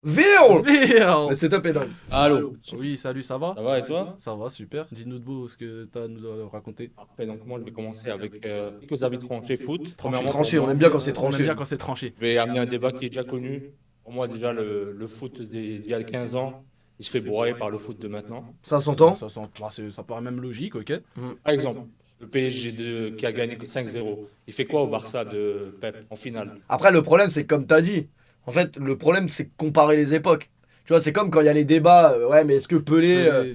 Viol! Merde. C'est top et dingue. Allô, Oui, salut, ça va? ça va et toi? Ça va, super. Dis-nous de beau ce que t'as à nous raconter. Après, donc moi je vais commencer avec quelques avis tranchés foot. Premièrement, Tranché, pour on moi, aime bien quand c'est On aime tranché. bien quand c'est tranché. je vais amener un débat qui est déjà connu. Pour moi, déjà, le foot d'il y a 15 ans, il se fait broyer par le foot de maintenant. Ça s'entend? Ça paraît même logique, ok? Par exemple, le PSG qui a gagné 5-0, il fait quoi au Barça de Pep en finale? Après, le problème, c'est que comme t'as dit, en fait, le problème, c'est de comparer les époques. Tu vois, c'est comme quand il y a les débats, ouais, mais est-ce que Pelé,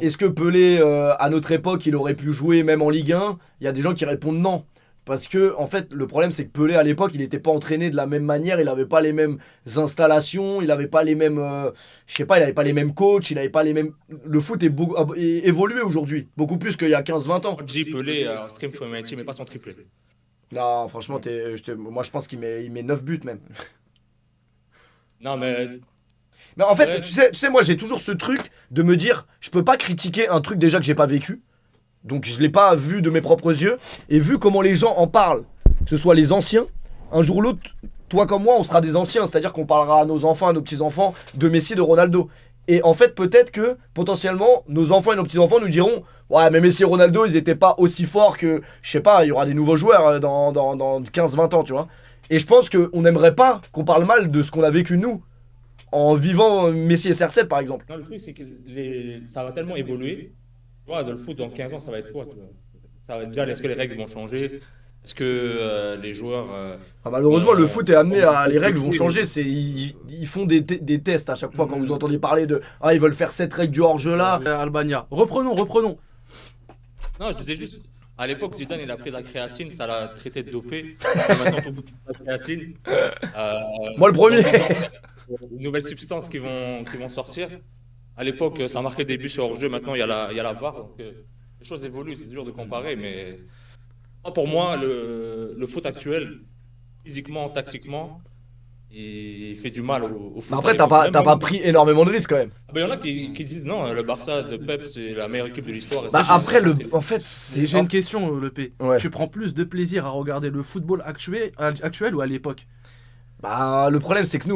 est-ce que Pelé, à notre époque, il aurait pu jouer même en Ligue 1? Il y a des gens qui répondent non. Parce que, en fait, le problème, c'est que Pelé, à l'époque, il n'était pas entraîné de la même manière, il n'avait pas les mêmes installations, il n'avait pas les mêmes. Je sais pas, il n'avait pas les mêmes coachs, il n'avait pas les mêmes. Le foot est évolué aujourd'hui, beaucoup plus qu'il y a 15-20 ans. Quand je dis Pelé, en stream, il met pas son triplé. Non, franchement, moi, je pense qu'il met 9 buts même. Non, mais Mais en fait, Ouais. tu sais, moi j'ai toujours ce truc de me dire, je peux pas critiquer un truc déjà que j'ai pas vécu. Donc je l'ai pas vu de mes propres yeux. Et vu comment les gens en parlent, que ce soit les anciens, un jour ou l'autre, toi comme moi, on sera des anciens. C'est-à-dire qu'on parlera à nos enfants, à nos petits-enfants de Messi, de Ronaldo. Et en fait, peut-être que potentiellement, nos enfants et nos petits-enfants nous diront, ouais, mais Messi et Ronaldo, ils étaient pas aussi forts que, je sais pas, il y aura des nouveaux joueurs dans 15-20 ans, tu vois. Et je pense qu'on n'aimerait pas qu'on parle mal de ce qu'on a vécu nous en vivant Messi et CR7 par exemple. non, le truc, c'est que ça va tellement évoluer. Tu vois, dans le foot, dans 15 ans, ça va être quoi, toi? Ça va être déjà, est-ce que les règles vont changer? Est-ce que les joueurs. Ah, malheureusement, le foot est amené à. Les règles vont Oui. changer. Ils font des tests à chaque fois quand vous entendez parler de. Ah, ils veulent faire cette règle du hors-jeu là. Albania. Reprenons. Non, je disais juste, à l'époque, Zidane, il a pris de la créatine, ça l'a traité de dopé. Et maintenant, tout le monde prend de la créatine. Moi, le premier. Une nouvelle substance qui vont sortir. À l'époque, ça marquait des buts sur hors-jeu. Maintenant, il y a la VAR. Donc, les choses évoluent, c'est dur de comparer. Mais pour moi, le foot actuel, physiquement, tactiquement, il fait du mal au foot. Mais après, à t'as l'époque. pas, t'as pas pris énormément de risques quand même. Il y en a qui disent non, le Barça de Pep, c'est la meilleure équipe de l'histoire. Et Bah, ça, après, j'ai- en fait, c'est. J'ai une question, le P. Ouais. Tu prends plus de plaisir à regarder le football actuel ou à l'époque? Bah, le problème, c'est que nous,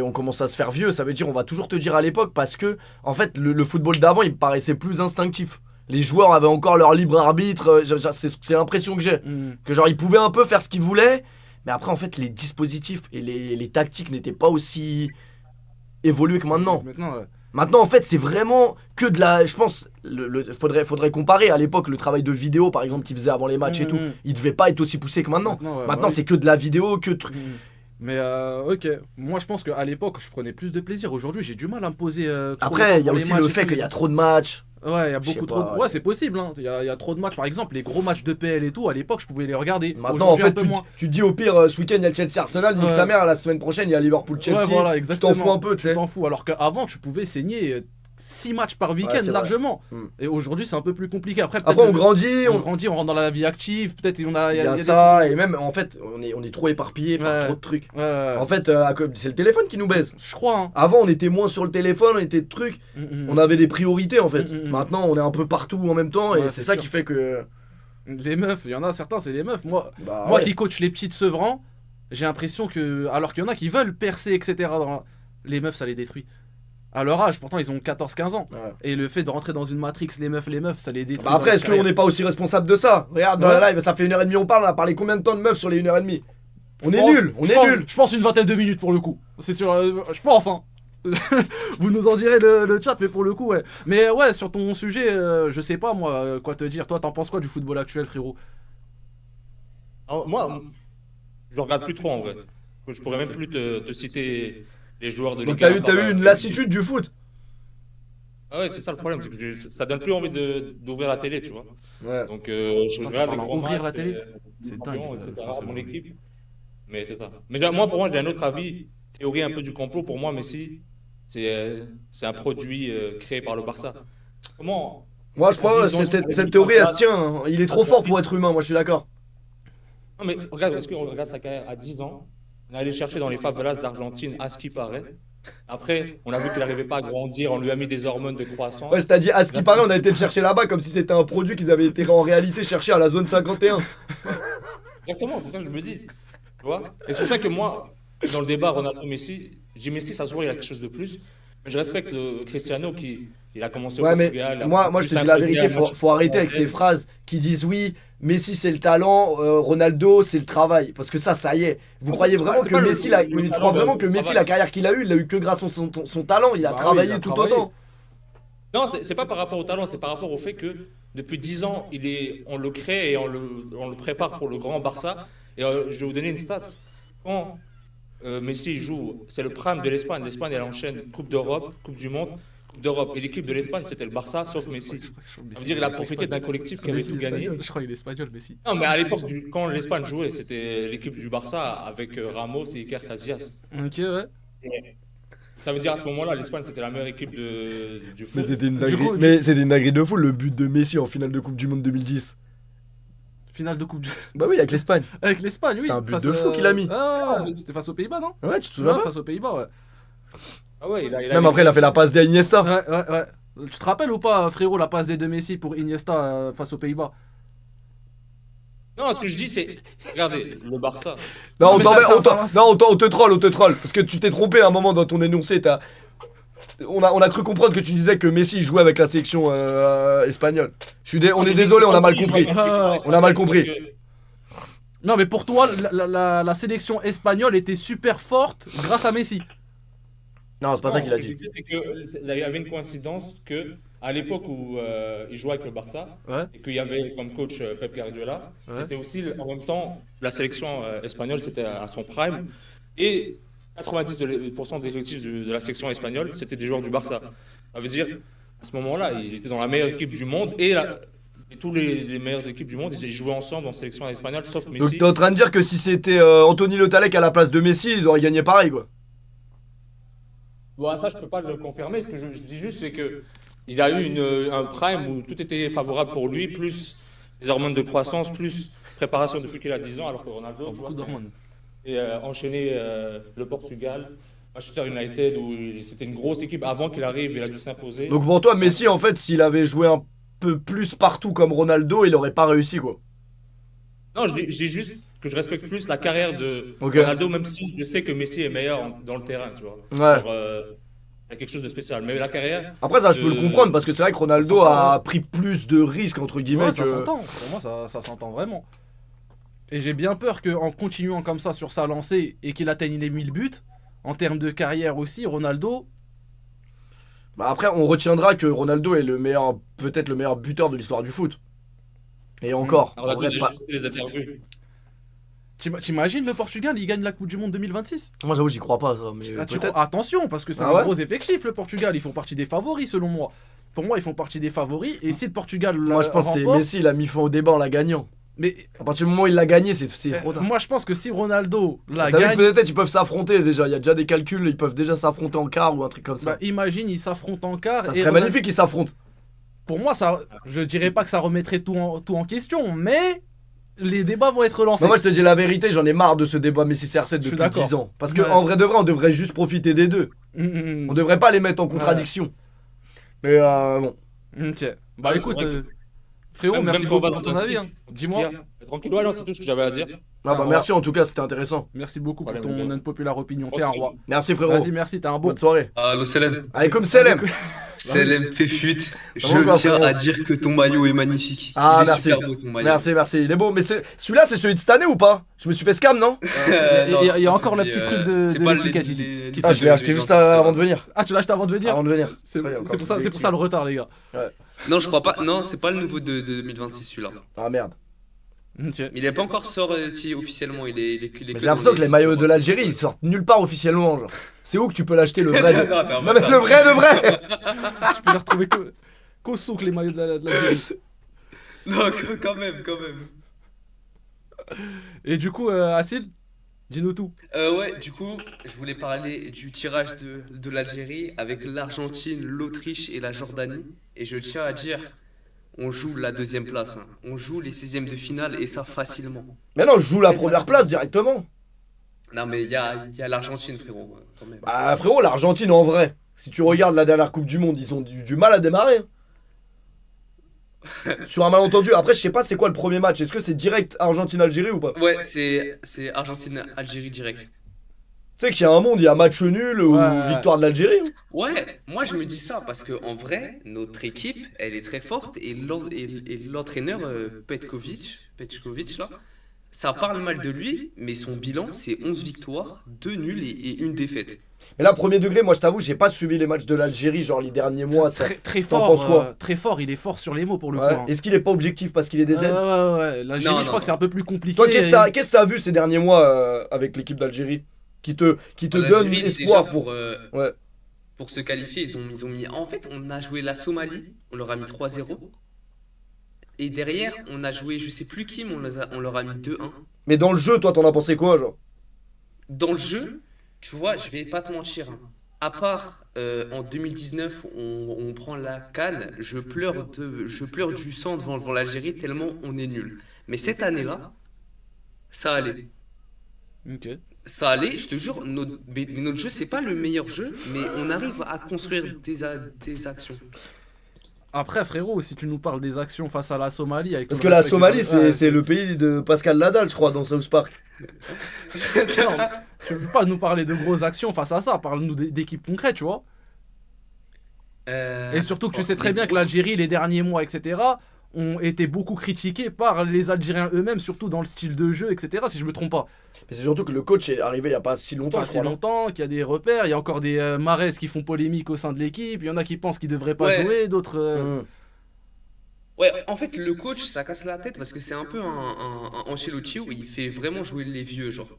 on commence à se faire vieux. Ça veut dire, on va toujours te dire à l'époque parce que, en fait, le football d'avant, il me paraissait plus instinctif. Les joueurs avaient encore leur libre arbitre. C'est l'impression que j'ai. Que genre, ils pouvaient un peu faire ce qu'ils voulaient. Mais après, en fait, les dispositifs et les tactiques n'étaient pas aussi évolués que maintenant. Maintenant, Maintenant, en fait, c'est vraiment que de la. Je pense, faudrait comparer à l'époque le travail de vidéo, par exemple, qu'ils faisaient avant les matchs et tout. Il devait pas être aussi poussé que maintenant. ouais, Maintenant, ouais. c'est que de la vidéo, que de trucs. Mais ok, moi je pense qu'à l'époque je prenais plus de plaisir. Aujourd'hui j'ai du mal à me poser trop Après, il y a pour les aussi matchs le et fait tout. qu'il y a trop de matchs. Ouais, il y a Je sais beaucoup trop. pas, Ouais, c'est possible. Hein. Il y a trop de matchs. Par exemple, les gros matchs de PL et tout, à l'époque je pouvais les regarder. Maintenant, en Aujourd'hui, un fait, peu moins. tu te dis au pire, ce week-end, il y a Chelsea-Arsenal, nique Ouais. sa mère, la semaine prochaine, il y a Liverpool-Chelsea. Ouais, voilà, tu exactement. t'en fous un peu, tu sais. Tu t'en fous. Alors qu'avant tu pouvais saigner 6 matchs par week-end c'est vrai. largement. Mm. Et aujourd'hui c'est un peu plus compliqué. Après, Après, peut-être on grandit, on grandit, on rentre dans la vie active. Peut-être il y il y a des ça, et même, en fait, on est trop éparpillé par Ouais. trop de trucs. trucs. Ouais, En fait, c'est le téléphone qui nous baise. je crois. Hein. Avant, on était moins sur le téléphone, on était de trucs, on avait des priorités en fait. Maintenant, on est un peu partout en même temps, et Ouais, c'est c'est ça sûr. qui fait que. Les meufs, il y en a certains, c'est les meufs. Moi Bah, Moi ouais. qui coach les petites Sevrans, j'ai l'impression que. Alors qu'il y en a qui veulent percer, etc. Les meufs, ça les détruit. À leur âge, pourtant ils ont 14-15 ans. Ouais. Et le fait de rentrer dans une matrix, les meufs, ça les détruit. Bah après, dans est-ce leur qu'on n'est pas aussi responsable de ça? Regarde, dans Ouais. la live, ça fait 1h30, on parle, on a parlé combien de temps de meufs sur les 1h30? On est carrière. nuls, on Je est pense- nuls. Je pense une vingtaine de minutes pour le coup. C'est sûr, je pense, hein. Vous nous en direz le chat, mais pour le coup, ouais. Mais ouais, sur ton sujet, je sais pas moi quoi te dire. Toi, t'en penses quoi du football actuel, frérot? Alors, moi, je regarde plus trop en vrai. Je pourrais même plus te citer les joueurs de Donc Ligue 1 t'as eu une lassitude du foot? Ah ouais, c'est ça le problème, c'est que ça donne plus envie d'ouvrir la télé, tu vois. Ouais. Donc je Putain, ça regarde parle les en grands ouvrir matchs, la télé. C'est champions, dingue, etc., putain, mon c'est équipe. Mais c'est ça. Mais moi, pour moi, j'ai un autre avis, théorie un peu du complot. Pour moi, Messi, c'est un produit créé par le Barça. Comment Moi je crois que Disons, cette théorie elle se tient, hein. Il est trop fort pour être humain, moi je suis d'accord. Non, mais regarde, est-ce qu'on regarde sa carrière à 10 ans? On est allé chercher dans les favelas d'Argentine, à ce qui paraît. Après, on a vu qu'il n'arrivait pas à grandir, on lui a mis des hormones de croissance. Ouais, je t'ai dit, à ce qui paraît, on a été le chercher là-bas comme si c'était un produit qu'ils avaient été en réalité chercher à la zone 51. Exactement, c'est ça que je me dis. Tu vois? Et c'est pour ça que moi, dans le débat Ronaldo-Messi, Je dis Messi, ça se voit, il a quelque chose de plus. Mais je respecte le Cristiano qui il a commencé au Ouais, mais Portugal. il a moi je plus te dis la imposé vérité, un match faut arrêter avec mondial. ces phrases qui disent oui, Messi c'est le talent, Ronaldo c'est le travail. Parce que ça y est. Vous Non, croyez c'est vraiment pas que le- Messi, le tu talent crois vraiment de que Messi, travail. la carrière qu'il a eue, il l'a eu que grâce à son talent, il a Bah oui, travaillé il a tout travaillé. autant. Non, c'est pas par rapport au talent, c'est par rapport au fait que depuis 10 ans, on le crée et on le prépare pour le grand Barça. Et je vais vous donner une stat. Quand Messi joue, c'est le prime de l'Espagne. L'Espagne, elle enchaîne Coupe d'Europe, Coupe du Monde, Coupe d'Europe. Et l'équipe de l'Espagne, c'était le Barça, sauf Messi. Ça veut dire qu'il a profité d'un collectif qui avait tout gagné. Je crois qu'il est espagnol, Messi. Non, mais à l'époque, quand l'Espagne jouait, c'était l'équipe du Barça avec Ramos et Iker Casillas. Ok, ouais. Ça veut dire à ce moment-là, l'Espagne, c'était la meilleure équipe du foot. une Du coup, c'était une dinguerie de fou le but de Messi en finale de Coupe du Monde 2010. Finale de Coupe du... Bah oui, avec l'Espagne. Avec l'Espagne, oui. C'était un but face, de fou qu'il a mis. Ah, ouais, c'était face aux Pays-Bas, non? Ouais, tu te souviens Ouais, pas? face aux Pays-Bas, ouais. Ah ouais, Même après, il a fait la passe d'Iniesta. Ouais. Tu te rappelles ou pas, frérot, la passe des deux Messi pour Iniesta face aux Pays-Bas? Non, ce que je dis, c'est. Regardez, le Barça. Non, Non, mais on te troll. Parce que tu t'es trompé à un moment dans ton énoncé. On a cru comprendre que tu disais que Messi jouait avec la sélection espagnole. On est désolé, on a mal compris. On a mal compris. Non, mais pour toi, la sélection espagnole était super forte grâce à Messi. Non, c'est pas ça qu'il a dit. Il y avait une coïncidence que, à l'époque où il jouait avec le Barça, Ouais. et qu'il y avait comme coach Pep Guardiola, Ouais. c'était aussi en même temps la sélection espagnole, c'était à son prime. Et 90% des effectifs de la section espagnole, c'était des joueurs du Barça. Ça veut dire, à ce moment-là, il était dans la meilleure équipe du monde et tous les meilleures équipes du monde, ils jouaient ensemble en sélection espagnole, sauf Donc Messi. t'es en train de dire que si c'était Anthony Le Tallec à la place de Messi, ils auraient gagné pareil quoi. Bon, ça, je peux pas le confirmer. Ce que je dis juste, c'est que il a eu un prime où tout était favorable pour lui, plus les hormones de croissance, plus préparation depuis qu'il a 10 ans, alors que Ronaldo, tu vois, Beaucoup d'hormones. et enchaîné le Portugal, Manchester United, où c'était une grosse équipe avant qu'il arrive, il a dû s'imposer. Donc pour toi, Messi, en fait, s'il avait joué un peu plus partout comme Ronaldo, il aurait pas réussi quoi. Non, je dis juste que je respecte plus la carrière de Ok. Ronaldo, même si je sais que Messi est meilleur dans le terrain, tu vois. Ouais. Genre, il y a quelque chose de spécial. Mais la carrière, Après ça, je peux le comprendre parce que c'est vrai que Ronaldo Ça s'entend, a pris plus de risques entre guillemets Ouais, ça que. s'entend. Pour moi, ça s'entend vraiment. Et j'ai bien peur qu'en continuant comme ça sur sa lancée et qu'il atteigne les 1000 buts, en termes de carrière aussi, Ronaldo, Bah après, on retiendra que Ronaldo est peut-être le meilleur buteur de l'histoire du foot. Et encore, en Ronaldo vrai, a pas- déjà fait des interviews. t'imagines le Portugal, il gagne la Coupe du Monde 2026? Moi j'avoue, j'y crois pas ça, mais Ah, peut-être. attention, parce que c'est Ah un ouais gros effectif le Portugal, ils font partie des favoris selon moi. Pour moi, ils font partie des favoris, et si le Portugal Moi je pense que c'est remporte, Messi, il a mis fin au débat en la gagnant. mais À partir du moment où il l'a gagné, c'est trop tard. moi je pense que si Ronaldo la T'as vu gagne, que peut-être ils peuvent s'affronter déjà, il y a déjà des calculs, ils peuvent déjà s'affronter en quart ou un truc comme ça. bah, imagine, ils s'affrontent en quart. Ça et serait Ronaldo- magnifique qu'ils s'affrontent. Pour moi, ça, je ne dirais pas que ça remettrait tout en question, mais les débats vont être lancés. Non, moi je te dis la vérité, j'en ai marre de ce débat Messi CR7 suis depuis d'accord. 10 ans. Parce que Ouais. en vrai de vrai, on devrait juste profiter des deux. On devrait pas les mettre en contradiction. Mais bon. Ok. Bah Ouais, écoute, c'est vrai frérot, Même- merci même quand on beaucoup va pour ton dans un avis. ski, Hein. Dis-moi. Tranquille, ouais, non, c'est tout ce que j'avais à dire. Ah bah ouais. merci en tout cas, c'était intéressant. Merci beaucoup pour Voilà, ton mon gars. unpopular opinion. T'es un roi. Merci frérot. Vas-y, merci, t'es un bon. Bonne soirée. Allô Selem, Allez comme Selem. Selem Féfut, Comment va, je tiens frérot à dire que ton maillot est magnifique. Ah, Il est merci. super beau ton maillot. Merci, il est beau. Mais celui-là, c'est celui de cette année ou pas? Je me suis fait scam, non? Il y a encore le petit truc de c'est pas l'étiquette les- ici. les- Qui Ah, fait- je l'ai acheté juste avant de venir. Ah, tu l'as acheté avant de venir. Avant de venir. C'est Ouais, encore pour ça, plus c'est pour ça le retard, les gars. Non, je crois pas. Non, c'est pas le nouveau de 2026 celui-là. Ah merde. Ok. Mais il est pas encore sorti officiellement. Il est Mais j'ai l'impression que les maillots de l'Algérie, ils sortent nulle part officiellement. Genre. C'est où que tu peux l'acheter le vrai de... Non mais le vrai de vrai. Je peux les retrouver qu'au souk, les maillots de l'Algérie. Non, quand même, quand même. Et du coup, Asil, dis-nous tout. Ouais, du coup, je voulais parler du tirage de l'Algérie avec l'Argentine, l'Autriche et la Jordanie. Et je tiens à dire, on joue la deuxième place. Hein. On joue les 16e de finale et ça facilement. Mais non, je joue la première place directement. Non, mais il y a l'Argentine, frérot, quand même. Bah frérot, l'Argentine en vrai. Si tu regardes la dernière Coupe du Monde, ils ont du mal à démarrer. Sur un malentendu. Après, je sais pas c'est quoi le premier match. Est-ce que c'est direct Argentine-Algérie ou pas? Ouais, c'est Argentine-Algérie direct. Tu sais qu'il y a un monde, il y a match nul ou Ouais. victoire de l'Algérie. Hein. Ouais, moi je me dis ça parce que en vrai, notre équipe, elle est très forte et l'entraîneur Petkovic là, ça parle mal de lui, mais son bilan c'est 11 victoires, 2 nuls et une défaite. Mais là, premier degré, moi je t'avoue, j'ai pas suivi les matchs de l'Algérie, genre les derniers mois. Ça... Très t'en fort, penses quoi très fort, il est fort sur les mots pour le Ouais. coup. Hein. Est-ce qu'il est pas objectif parce qu'il est des aides Ouais. L'Algérie, Non, je crois non. que c'est un peu plus compliqué. Toi, qu'est-ce que t'as vu ces derniers mois avec l'équipe d'Algérie qui te donne L'Algérie, espoir déjà, pour. Ouais. pour se qualifier, ils ont mis. En fait, on a joué la Somalie, on leur a mis 3-0. Et derrière, on a joué, je sais plus qui, mais on leur a mis 2-1. Mais dans le jeu, toi, t'en as pensé quoi, genre Dans le jeu, tu vois, je vais pas te mentir, hein. À part en 2019, on prend la CAN, je pleure du sang devant l'Algérie tellement on est nul. Mais cette année-là, ça allait. Ok. Ça allait, je te jure, mais notre jeu, c'est pas le meilleur jeu, mais on arrive à construire des actions. Après, frérot, si tu nous parles des actions face à la Somalie. Avec Parce tout que le la respect que Somalie, j'ai- ouais, c'est le pays de Pascal Nadal, je crois, dans South Park. Non, tu peux pas nous parler de grosses actions face à ça. Parle-nous d'équipes concrètes, tu vois. Et surtout que tu sais très bien que l'Algérie, les derniers mois, etc., ont été beaucoup critiqués par les Algériens eux-mêmes, surtout dans le style de jeu, etc., si je me trompe pas. Mais c'est surtout que le coach est arrivé il y a pas si longtemps, Pas je si crois. non longtemps, qu'il y a des repères, il y a encore des Mahrez qui font polémique au sein de l'équipe, il y en a qui pensent qu'ils devraient pas Ouais. jouer, d'autres... Ouais, en fait, le coach, ça casse la tête parce que c'est un peu un Ancelotti où il fait vraiment jouer les vieux, genre.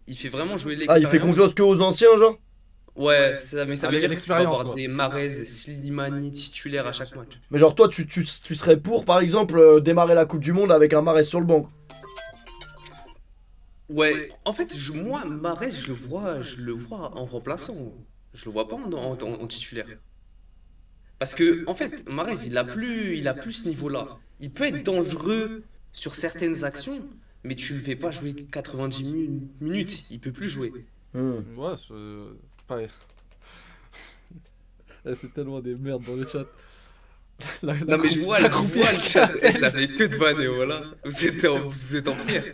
Il fait vraiment jouer Ah, l'expérience. il fait confiance que aux anciens, genre Ouais, mais ça veut Avec dire que tu vas l'expérience, avoir quoi. des Mahrez, Slimani titulaires à chaque match. Mais genre, toi, tu serais pour, par exemple, démarrer la Coupe du Monde avec un Mahrez sur le banc. Ouais, en fait, moi, Mahrez, je le vois en remplaçant. Je le vois pas en titulaire. Parce que, en fait, Mahrez, il a plus ce niveau-là. Il peut être dangereux sur certaines actions, mais tu le fais pas jouer 90 minutes. Il peut plus jouer. Ouais, c'est... Pas... c'est tellement des merdes dans le chat. Non, mais je vois le chat, et ça fait que de vanner, voilà. Vous êtes en pierre.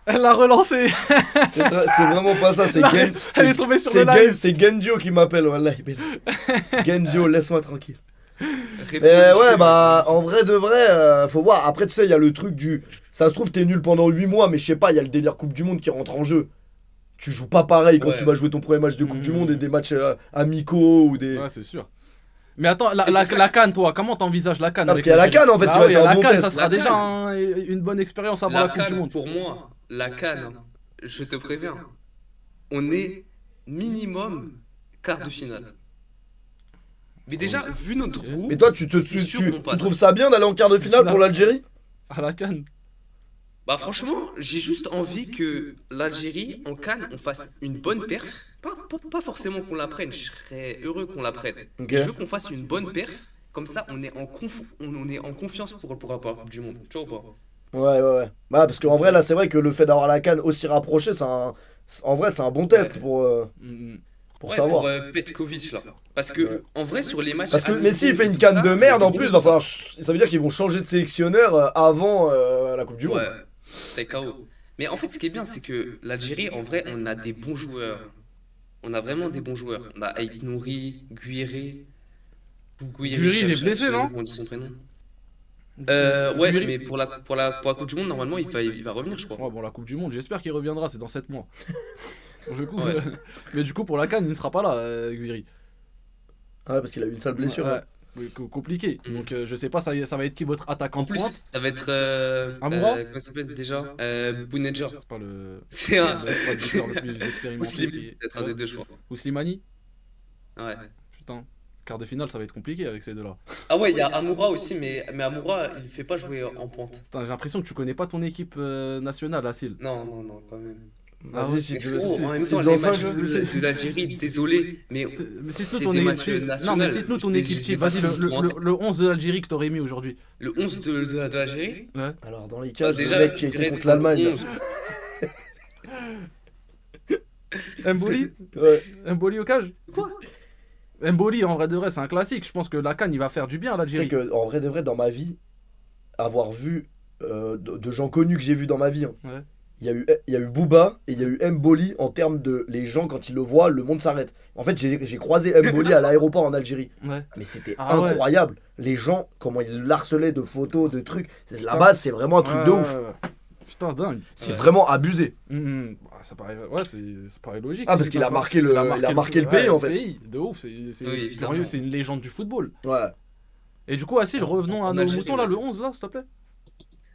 Elle l'a relancé. C'est vraiment pas ça, c'est Gen. Elle est tombée sur C'est le live. C'est Gendio qui m'appelle, wallah. Gendio, laisse-moi tranquille. Réponds, Ouais, bah, en vrai de vrai, faut voir. Après, tu sais, il y a le truc du. Ça se trouve, t'es nul pendant 8 mois, mais je sais pas, il y a le délire Coupe du Monde qui rentre en jeu. Tu joues pas pareil quand Ouais. tu vas jouer ton premier match de Coupe du Monde et des matchs amicaux ou des. Ouais, c'est sûr. Mais attends, C'est pour ça la que CAN, je- toi, comment t'envisages la CAN parce avec qu'il y a la l'Algérie CAN, en fait, Bah qui va oui, être un la bon CAN, test. ça sera La déjà CAN. une bonne expérience avant La la Coupe du CAN, Monde. pour moi, la CAN, je te préviens, on est minimum quart de finale. Mais déjà, vu notre groupe, Mais toi, c'est sûr qu'on tu passe. trouves ça bien d'aller en quart de finale pour l'Algérie? À la CAN. Bah franchement, j'ai juste envie que l'Algérie, en CAN, on fasse une bonne perf. Pas forcément qu'on la prenne, je serais heureux qu'on la prenne. Ok. Mais je veux qu'on fasse une bonne perf, comme ça on est en confiance pour la Coupe du Monde. Tu vois ou pas? Ouais. Bah, parce qu'en vrai, là, c'est vrai que le fait d'avoir la CAN aussi rapprochée, en vrai, c'est un bon test pour Ouais, savoir. pour Petkovic là. Parce que Ouais. en vrai, sur les matchs. Parce que amicaux Messi il fait et une tout canne ça, de il y a merde des en bons plus, résultats. ça veut dire qu'ils vont changer de sélectionneur avant la Coupe du Monde. Ouais, ce serait KO. Mais en fait, ce qui est bien, c'est que l'Algérie, en vrai, on a des bons joueurs. On a vraiment des bons joueurs. On a Aït Nouri, Guiré. Guiri, il est blessé, non On dit son prénom. Ouais, Guiri- mais pour la Coupe du Monde, normalement, il va revenir, je crois. Ouais, bon, la Coupe du Monde, j'espère qu'il reviendra, c'est dans 7 mois. Pour le coup, Ouais. mais du coup, pour la CAN, il ne sera pas là, Guiri. Ouais, parce qu'il a eu une sale blessure. Ouais, hein. oui, compliqué. Mhm. Donc, je sais pas, ça va être qui votre attaquant En de plus, pointe. ça va être. Amoura comment ça s'appelle déjà Bounedjah. C'est pas le. C'est un. le buteur le plus expérimenté. Ou Slimani, qui est- peut-être un des deux, je crois. Ou Slimani. Ouais. Putain. Quart de finale, ça va être compliqué avec ces deux-là. Ah ouais, il y a Amoura aussi, mais Amoura, il fait pas jouer en pointe. Putain, j'ai l'impression que tu connais pas ton équipe nationale, Assil. Non, quand même. Ah Vas-y, ouais, si Mais tu veux. frérot, si- en même si temps, tu les en matchs cinq, c'est- de l'Algérie, désolé, mais Mais c'est cite-nous des ton matchs équipe. Non, nationaux. mais cite-nous ton équipe type. Vas-y, le 11 de l'Algérie que t'aurais mis aujourd'hui. le 11 de l'Algérie. Alors, dans les cages, Déjà, le mec qui je était dirais contre dans le l'Allemagne. 11. Mboli Ouais. Mboli au cage Quoi? Mboli, en vrai de vrai, c'est un classique. Je pense que la CAN, il va faire du bien à Tu sais l'Algérie. que, en vrai de vrai, dans ma vie, avoir vu de gens connus que j'ai vus dans ma vie, hein, Ouais. il y a eu Booba et il y a eu Mboli en termes de les gens quand ils le voient, le monde s'arrête. En fait, j'ai croisé Mboli à l'aéroport en Algérie. Ouais. Mais c'était Ah ouais. incroyable. Les gens, comment ils l'harcelaient de photos, de trucs. Là-bas, c'est vraiment un truc de ouf. Putain, dingue. C'est vraiment abusé. Ça paraît, ouais, ça paraît logique. Ah, parce qu'il a marqué le pays, en fait. De ouf, c'est Oui, évidemment. curieux, c'est une légende du football. Ouais. Et du coup, Assil, revenons à En nos Algérie, moutons là, ouais. le 11 là, s'il te plaît.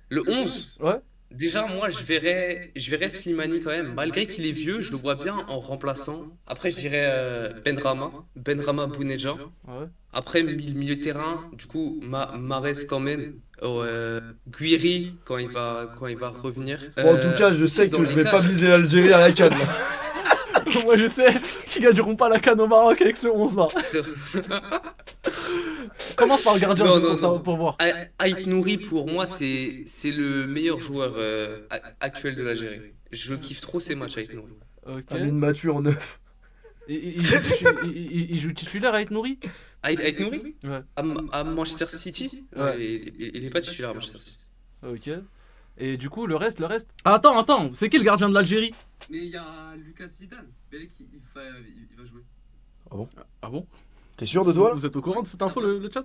Le 11, Ouais. déjà, moi, je verrais Slimani quand même. Malgré qu'il est vieux, je le vois bien en remplaçant. Après, je dirais Benrahma Bouneja. Ouais. Après, milieu de terrain, du coup, Mahrez quand même. Guiri quand il va revenir. Bon, en tout cas, je sais que je vais pas miser l'Algérie à la canne. Là. Moi, je sais qu'ils gagneront pas la canne au Maroc avec ce 11 là. Commence par le gardien Non, juste non, pour, ça, non. pour voir. Ait Nouri, pour moi, c'est le meilleur joueur actuel de l'Algérie. Je kiffe trop ses matchs avec Nouri. Ok. Amine Mathieu en neuf. Il joue titulaire à Ait Nouri. Ait Nouri Ouais. à Manchester City. Ouais. Il est pas titulaire à Manchester City. Ok. Et du coup, le reste. Attends, c'est qui le gardien de l'Algérie? Mais il y a Lucas Zidane. Belek, il va jouer. Ah bon? T'es sûr de toi là Vous êtes au courant de cette info, le chat?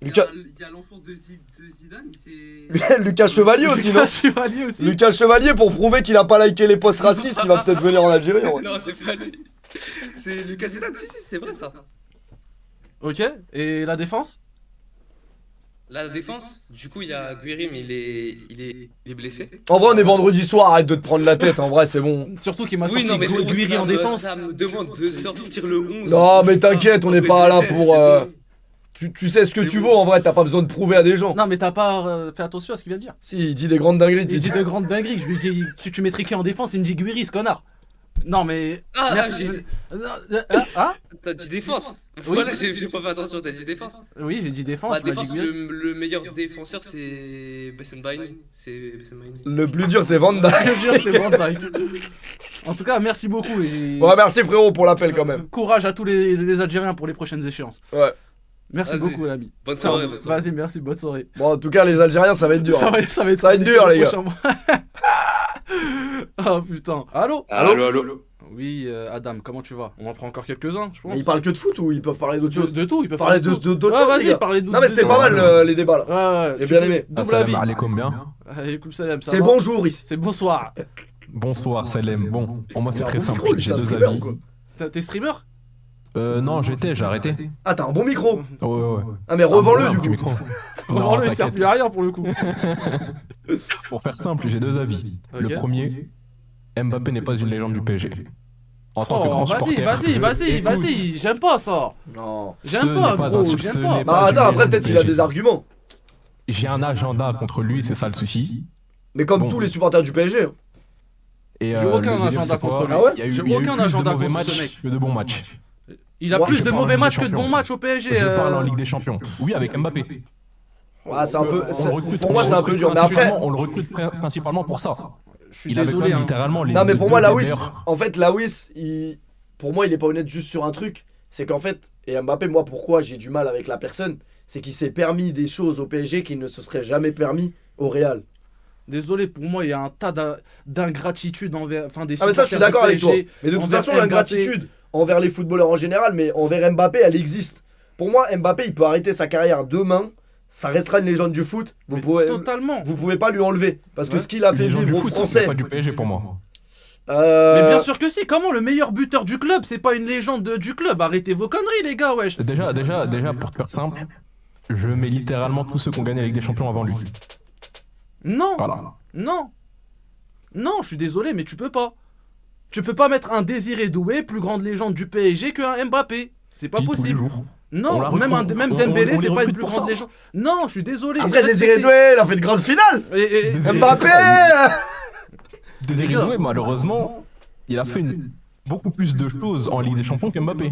Lucas, Il y a l'enfant de Zidane, il s'est. Lucas Chevalier aussi, non Lucas Chevalier aussi. Lucas Chevalier, pour prouver qu'il a pas liké les posts racistes, il va peut-être venir en Algérie. En vrai. Non, c'est pas lui. C'est Lucas Zidane. Si, c'est vrai ça. Ok. Et la défense? La défense, du coup, il y a Guiri, mais il est blessé. En vrai, on est vendredi soir, arrête de te prendre la tête. En vrai, c'est bon. Surtout qu'il m'a Oui, sorti non, mais Guiri en défense. ça me demande de sortir le 11. Non, mais t'inquiète, on n'est pas là pour. Tu sais ce que C'est tu bon. vaux, en vrai, t'as pas besoin de prouver à des gens. Non, mais t'as pas fait attention à ce qu'il vient de dire. Si, il dit des grandes dingueries. Il dit de grandes dingueries. Je lui dis tu mettrais qui en défense? Il me dit Guiri, ce connard. Non, mais. Ah, Merci. Ah t'as dit défense. Oui. Voilà, j'ai pas fait attention, t'as dit défense. Oui, j'ai dit défense. La tu m'as dit défense, Guiri. le meilleur défenseur, c'est Bessenbaini. Le plus dur, c'est Van Dijk. Le vieux, c'est Van Dijk. En tout cas, merci beaucoup. Et... Ouais, merci frérot pour l'appel quand même. Courage à tous les Algériens pour les prochaines échéances. Ouais. Merci Vas-y. beaucoup, l'ami. Bonne soirée, bonne soirée. Vas-y, merci, bonne soirée. Bon, en tout cas, les Algériens, ça va être dur. Ça hein. va être Ça va être dur, les gars. prochain mois. Ah putain. Allô? Allô. Oui, Adam, comment tu vas? On en prend encore quelques-uns, je pense. Mais ils parlent que de foot ou ils peuvent parler d'autres choses de tout, ils peuvent Parler parler de tout. d'autres Ouais, choses, les vas-y, gars. parlez de Non, mais c'était pas mal les débats là. Ouais, J'ai bien aimé. Double Assalamu avis. alaikum, bien. Alaykoum salam, ça C'est va? bonjour ici. C'est bonsoir. Bonsoir, Salem. Bon, pour moi c'est Il a un très bon simple, micro, lui, j'ai c'est un deux streamer avis. ou quoi T'es streamer? Non, j'ai arrêté. Ah, t'as un bon micro. Ouais. Ah, mais revends-le Ah, du un petit coup. micro. Vraiment, Non, il ne sert t'inquiète. plus à rien pour le coup. Pour faire simple, j'ai deux avis. Ok. Le premier, Mbappé n'est pas une légende du PSG. En tant que Oh, grand supporter. vas-y, j'aime pas ça. Non. J'aime Ce pas, n'est pas gros, un- j'aime ce pas. n'est Bah, pas attends, une après, légende peut-être du il a PSG. des arguments. J'ai un agenda contre lui, c'est ça le souci. Mais comme Bon. tous les supporters du PSG. hein. Et J'ai aucun le délire, agenda c'est quoi contre lui. Ah ouais Il y a eu, J'ai il y a eu aucun plus agenda de mauvais contre ce matchs mec. que de bons matchs. Il a Ouais, plus je de parle mauvais en matchs Ligue que des de bons Champions. matchs au PSG. Je parle en Ligue des Champions. Oui, avec Mbappé. Ah, c'est un peu. On c'est- le recrute- Pour moi, on c'est un le peu recrute dur. Mais après. principalement- on le recrute principalement pour ça. Je suis Il avait désolé. même Hein. littéralement les Non, mais pour deux moi, des Lawis, meilleurs. en fait, Lawis, pour moi, il est pas honnête juste sur un truc. C'est qu'en fait, et Mbappé, moi, pourquoi j'ai du mal avec la personne, c'est qu'il s'est permis des choses au PSG qu'il ne se serait jamais permis au Real. Désolé, pour moi, il y a un tas d'ingratitude envers. Enfin, des Ah, mais ça, je suis supporters d'accord du avec toi. PSG. Mais de toute envers façon, Mbappé. l'ingratitude envers les footballeurs en général, mais envers Mbappé, elle existe. Pour moi, Mbappé, il peut arrêter sa carrière demain. Ça restera une légende du foot. Mais totalement. Vous pouvez pas lui enlever. Parce que Ouais. ce qu'il a fait Les gens du vivre aux foot, mais Français. pas du PSG pour moi. Mais bien sûr que si. Comment le meilleur buteur du club, c'est pas une légende du club? Arrêtez vos conneries, les gars, wesh. Déjà, pour te faire simple, je mets littéralement tous ceux qui ont gagné la Ligue des Champions avant lui. Non. Voilà. Non. Non, je suis désolé, mais tu peux pas. Tu peux pas mettre un Désiré Doué plus grande légende du PSG qu'un Mbappé. C'est pas Si, tous les possible. jours. On Non, la même recrute, même on Dembélé, les c'est pas une recrute plus pour grande ça. légende. Non, je suis désolé. Après, Désiré Respectez- Doué, il a fait une grande finale. Désiré- Mbappé Désiré Les gars. Doué, malheureusement, il a fait beaucoup plus de choses en Ligue des Champions qu'Mbappé.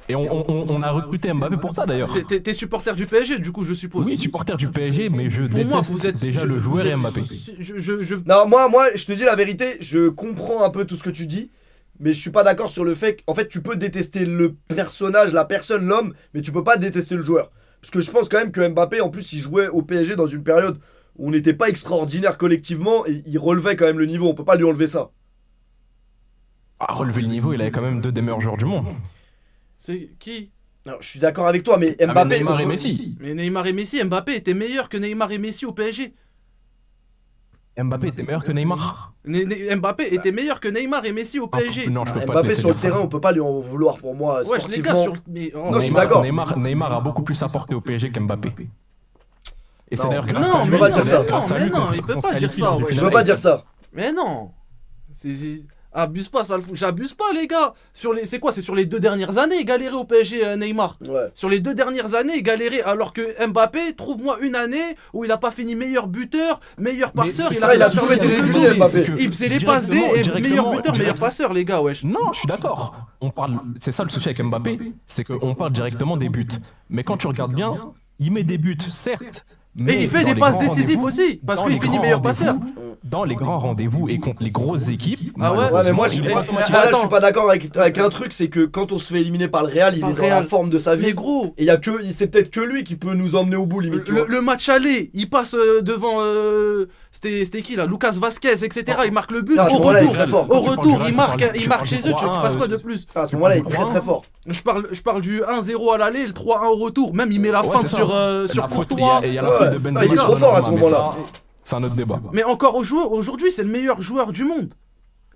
Et on a recruté Mbappé pour ça d'ailleurs. T'es supporter du PSG, du coup, je suppose. Oui, supporter du PSG, mais je Pour moi, déteste vous êtes déjà le vous joueur et êtes- Mbappé. Non, moi, je te dis la vérité, je comprends un peu tout ce que tu dis, mais je suis pas d'accord sur le fait qu'en fait, tu peux détester le personnage, la personne, l'homme, mais tu peux pas détester le joueur. Parce que je pense quand même que Mbappé, en plus, il jouait au PSG dans une période où on n'était pas extraordinaire collectivement et il relevait quand même le niveau. On peut pas lui enlever ça. À relever le niveau, il avait quand même 2 des meilleurs joueurs du monde. C'est qui? Alors, je suis d'accord avec toi, mais Avec Mbappé. Neymar et on peut- Messi. Mais Neymar et Messi, Mbappé était meilleur que Neymar et Messi au PSG. Mbappé était meilleur que Neymar. Mbappé était meilleur que Neymar et Messi au PSG. Non, je peux pas te Mbappé laisser sur le dire ça. terrain, on peut pas lui en vouloir pour moi. Wesh, les gars, sportivement. sur. Mais, oh, Non, je suis Neymar- d'accord. Neymar a beaucoup plus apporté au PSG qu'Mbappé. Et c'est Non. d'ailleurs Non, grâce à je lui, peux pas c'est dire ça. d'ailleurs grâce à Mais lui non, qu'on- il peut qu'on pas se dire qualifie ça, en ouais. Je finale veux pas avec. dire ça. Mais non. Abuse pas, ça le fout. J'abuse pas, les gars. C'est quoi? C'est sur les 2 dernières années, galérer au PSG, Neymar. Ouais. Sur les 2 dernières années, galérer. Alors que Mbappé, trouve-moi une année où il a pas fini meilleur buteur, meilleur Mais passeur. c'est ça, fait il a sur toujours les été deux régulier, doubles. Mbappé. Il faisait les passes D et meilleur buteur, meilleur passeur, les gars, wesh. Non, je suis d'accord. On parle, c'est ça le souci avec Mbappé, c'est qu'on parle directement des buts. Mais quand tu regardes bien, il met des buts, certes. Mais Et il fait dans des les passes grands décisives rendez-vous- aussi, parce dans qu'il les finit grands meilleur rendez-vous- passeur. Dans les grands rendez-vous et contre les grosses équipes. Ah ouais Ouais, mais malheureusement, moi, il est moi, automatiquement- là, je attends. suis pas d'accord avec un truc, c'est que quand on se fait éliminer par le Real, il Par est le dans la Real. forme de sa vie. Mais gros, Et c'est peut-être que lui qui peut nous emmener au bout, limite. tu vois. le match aller, il passe devant. C'était qui là? Lucas Vasquez, etc. Il marque le but. Ah, à ce Au moment-là, il est retour, très fort. au Quand tu parles retour, du il Real, marque, tu parles il du marque chez eux. Tu 3-1, fasses quoi de plus? À ce moment-là, il est Tu très parles très fort. Je parle du 1-0 à l'aller, le 3-1 au retour. Même il met la Ouais, feinte c'est ça. sur La faute, Courtois. il y a la Ouais. faute de Ah, Benzema. il est trop fort à ce mais moment-là. ça, c'est un autre débat. Mais encore aujourd'hui, c'est le meilleur joueur du monde.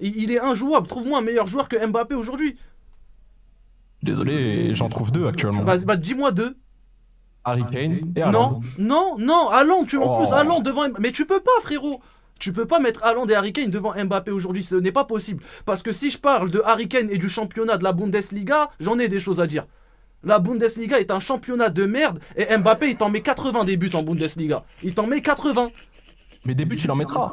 Il est injouable. Trouve-moi un meilleur joueur que Mbappé aujourd'hui. Désolé, j'en trouve 2 actuellement. Bah, dis-moi 2. Harry Kane et Haaland. Non, Haaland, tu en Oh. plus Haaland devant Mais tu peux pas, frérot. Tu peux pas mettre Haaland et Harry Kane devant Mbappé aujourd'hui, ce n'est pas possible. Parce que si je parle de Harry Kane et du championnat de la Bundesliga, j'en ai des choses à dire. La Bundesliga est un championnat de merde et Mbappé, il t'en met 80 des buts en Bundesliga. Il t'en met 80. Mais des buts, tu en mettras.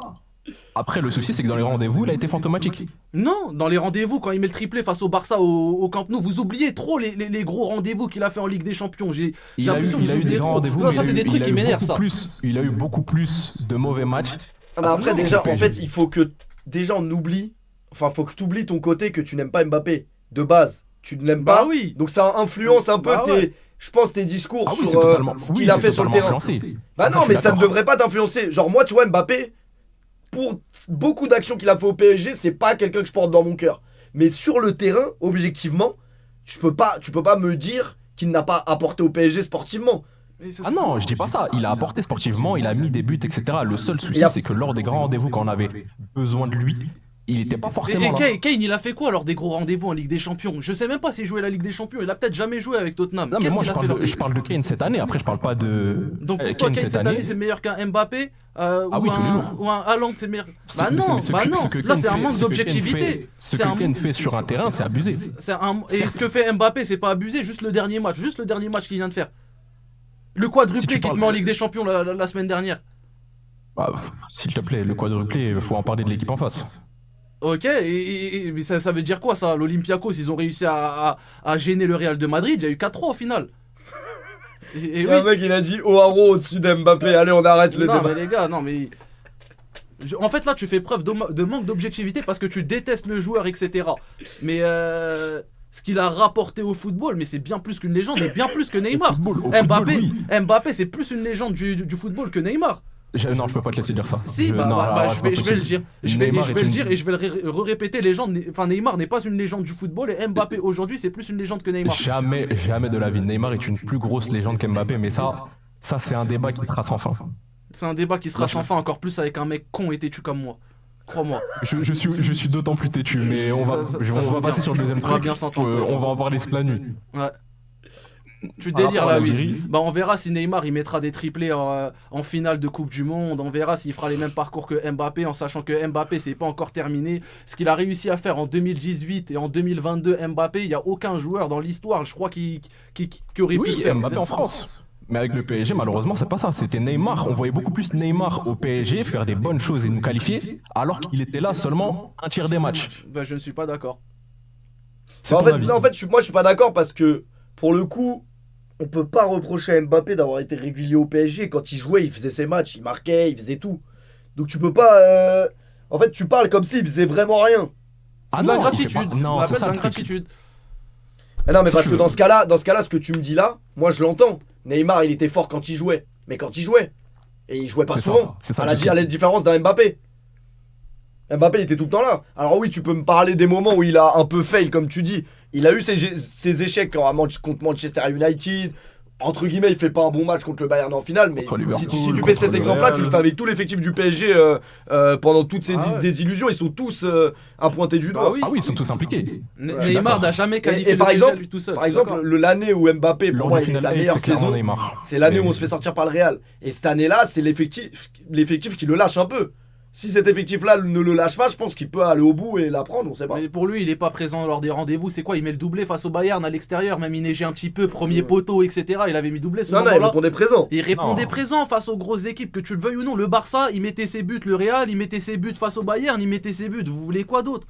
Après, le souci, c'est que dans les rendez-vous, il a été fantomatique. Non, dans les rendez-vous, quand il met le triplé face au Barça au Camp Nou, vous oubliez trop les gros rendez-vous qu'il a fait en Ligue des Champions. J'ai Il a eu, l'impression que il a vous eu des oubliez grands trop. rendez-vous. Non, mais ça, il a c'est eu- des trucs il a qui eu m'énervent, beaucoup ça. plus- Il a eu beaucoup plus de mauvais matchs. Ah, mais après, non, déjà, le en PSG. fait, il faut que déjà on oublie. Enfin, faut que tu oublies ton côté que tu n'aimes pas Mbappé. De base, tu ne l'aimes Bah pas. oui. Donc ça influence un peu Bah ouais. je pense, tes discours Ah oui, sur c'est totalement. ce oui, qu'il a c'est fait sur le totalement terrain. influencé. Bah Ah, non, je suis mais ça ne d'accord. devrait pas t'influencer. Genre, moi, tu vois, Mbappé, pour beaucoup d'actions qu'il a fait au PSG, c'est pas quelqu'un que je porte dans mon cœur. Mais sur le terrain, objectivement, tu peux pas me dire qu'il n'a pas apporté au PSG sportivement. Mais ça, Ah non, je dis pas ça. Il a apporté sportivement, il a mis des buts, etc. Le seul souci, Il a- c'est que lors des grands rendez-vous, quand on avait besoin de lui, il était pas forcément là. Kane, il a fait quoi lors des gros rendez-vous en Ligue des Champions? Je sais même pas s'il jouait la Ligue des Champions. Il a peut-être jamais joué avec Tottenham. Non, mais Qu'est-ce moi, qu'il je a fait lors parle, des- je parle de Kane cette année. Après, je parle pas de. Donc pour toi, Kane cette année, c'est meilleur qu'un Mbappé Ah ou, oui, tous les un, jours. ou un Haaland, c'est meilleur. Ce- Bah ce- non, ce bah que- non. ce que Là, Kane c'est un fait- manque ce que Kane d'objectivité. fait- Ce C'est que un- Kane fait sur un terrain, c'est abusé. Et ce Certes. que fait Mbappé, c'est pas abusé. Juste le dernier match qu'il vient de faire. Le quadruplé Si tu qu'il te parles- met en Ligue des Champions la semaine dernière. Ah, s'il te plaît, le quadruplé, il faut en parler de l'équipe en face. Ok, mais ça veut dire quoi ça? L'Olympiakos, ils ont réussi à gêner le Real de Madrid. Il y a eu 4-3 au final. Et Il y oui. a un mec, il a dit O'Haro au-dessus d'Mbappé. Allez, on arrête le Non débat. mais les gars, non mais... En fait là tu fais preuve de manque d'objectivité parce que tu détestes le joueur, etc. Mais ce qu'il a rapporté au football, mais c'est bien plus qu'une légende et bien plus que Neymar. Au football, oui. Mbappé c'est plus une légende du football que Neymar. Non, je peux pas te laisser dire ça. Si, Non, bah, alors, je c'est pas vais le possible. dire. Je vais Neymar est le une- dire et je vais le répéter. Enfin, Neymar n'est pas une légende du football et Mbappé aujourd'hui c'est plus une légende que Neymar. Jamais de la vie. Neymar est une plus grosse légende qu'Mbappé, mais ça c'est un débat qui sera sans fin. C'est un débat qui sera sans fin, encore plus avec un mec con et têtu comme moi. Crois-moi. Je suis d'autant plus têtu, mais on va, Ça on tombe va passer bien. sur le deuxième On va truc. bien s'entendre. On va en parler toute la nuit. Ouais. Tu Par délires rapport à là, oui. l'Algérie. Bah on verra si Neymar il mettra des triplés en finale de Coupe du Monde. On verra s'il fera les mêmes parcours que Mbappé, en sachant que Mbappé c'est pas encore terminé. Ce qu'il a réussi à faire en 2018 et en 2022, Mbappé, il y a aucun joueur dans l'histoire, je crois, qui aurait pu Oui, le faire. Mbappé en France. Mais avec le PSG, malheureusement, c'est pas ça. C'était Neymar. On voyait beaucoup plus Neymar au PSG faire des bonnes choses et nous qualifier, alors qu'il était là seulement un tiers des matchs. Bah je ne suis pas d'accord. C'est En ton fait, avis. non, en fait, moi je suis pas d'accord parce que pour le coup, on peut pas reprocher à Mbappé d'avoir été régulier au PSG. Quand il jouait, il faisait ses matchs, il marquait, il faisait tout. Donc tu peux pas. En fait, tu parles comme s'il faisait vraiment rien. Ah C'est de non, l'ingratitude. c'est pas- On non, c'est appelle ça de le truc. l'ingratitude. Ah non, mais Si parce tu que veux. dans ce cas-là, ce que tu me dis là, moi je l'entends. Neymar, il était fort quand il jouait. Mais quand il jouait. Et il jouait pas C'est ça, souvent. c'est ça à que j'ai la différence d'un Mbappé. Mbappé il était tout le temps là. Alors oui, tu peux me parler des moments où il a un peu fail, comme tu dis. Il a eu ses échecs contre Manchester United. Entre guillemets, il fait pas un bon match contre le Bayern en finale, mais Contre Liverpool, si tu fais contre cet le exemple-là, Real. tu le fais avec tout l'effectif du PSG pendant toutes ces Ah ouais. désillusions. Ils sont tous à pointer du doigt. Bah oui. Ah oui, ils sont tous impliqués. Neymar d'accord. n'a jamais qualifié Et par le PSG exemple, lui tout seul. Par je suis exemple, d'accord. l'année où Mbappé, pour Lors moi, du il est sa final 8, meilleure c'est clairement saison, Neymar. c'est l'année Mais- où on se fait sortir par le Real. Et cette année-là, c'est l'effectif qui le lâche un peu. Si cet effectif-là ne le lâche pas, je pense qu'il peut aller au bout et la prendre, on sait pas. Mais pour lui, il est pas présent lors des rendez-vous. C'est quoi? Il met le doublé face au Bayern à l'extérieur, même il neigeait un petit peu, premier poteau, etc. Il avait mis doublé ce Non, il moment-là. répondait présent. Il répondait Non. présent face aux grosses équipes, que tu le veuilles ou non. Le Barça, il mettait ses buts. Le Real, il mettait ses buts face au Bayern, il mettait ses buts. Vous voulez quoi d'autre?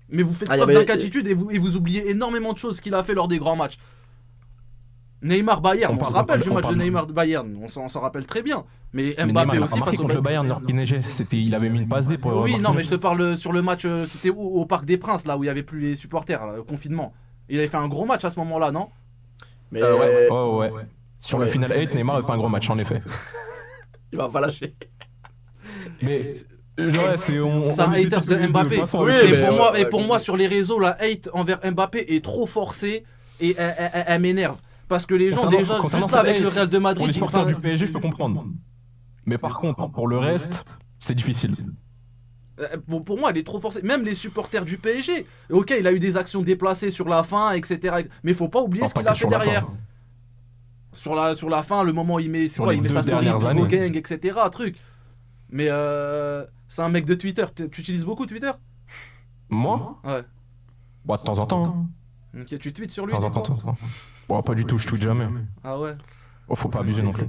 Mais vous faites Ah, y preuve avait- d'incapacité et vous oubliez énormément de choses qu'il a fait lors des grands matchs. Neymar Bayern, on se rappelle du match de Neymar Bayern, on s'en rappelle très bien. Mais Mais Neymar, Mbappé il a aussi pas marqué face au contre le Bayern. Bayern, il neigeait. Il avait mis une passe D pour. Oui, non, Marquinhos. mais je te parle sur le match, c'était au Parc des Princes, là où il y avait plus les supporters, là, le confinement. Il avait fait un gros match à ce moment-là, non? Mais Ouais. Sur le Ouais. final 8, Neymar a fait un gros match, en effet. il va pas lâcher. Mais. Ouais, c'est C'est un haters de Mbappé. Oui, Et mais pour moi, ouais, et pour moi, sur les réseaux, la hate envers Mbappé est trop forcée et elle m'énerve. Parce que les gens, déjà, concernant juste là, avec cette le hate, Real de Pour Madrid, les ils supporters parlent- du PSG, je peux comprendre. Mais par contre, pour le reste, c'est difficile. Pour moi, elle est trop forcée. Même les supporters du PSG. Ok, il a eu des actions déplacées sur la fin, etc. Mais faut pas oublier Non, ce pas qu'il a que fait sur la derrière. fin. Sur la fin, le moment où il met, c'est Sur quoi, les il met 2 sa story, dernières Pivo années. Gang, etc. Truc. Mais c'est un mec de Twitter. Tu utilises beaucoup Twitter? Moi Ouais. Bah, de temps en temps. Ok, tu tweets sur De lui temps en des temps. fois Bon, pas du tout, je tweete jamais. Ah ouais. Oh, faut pas abuser non plus.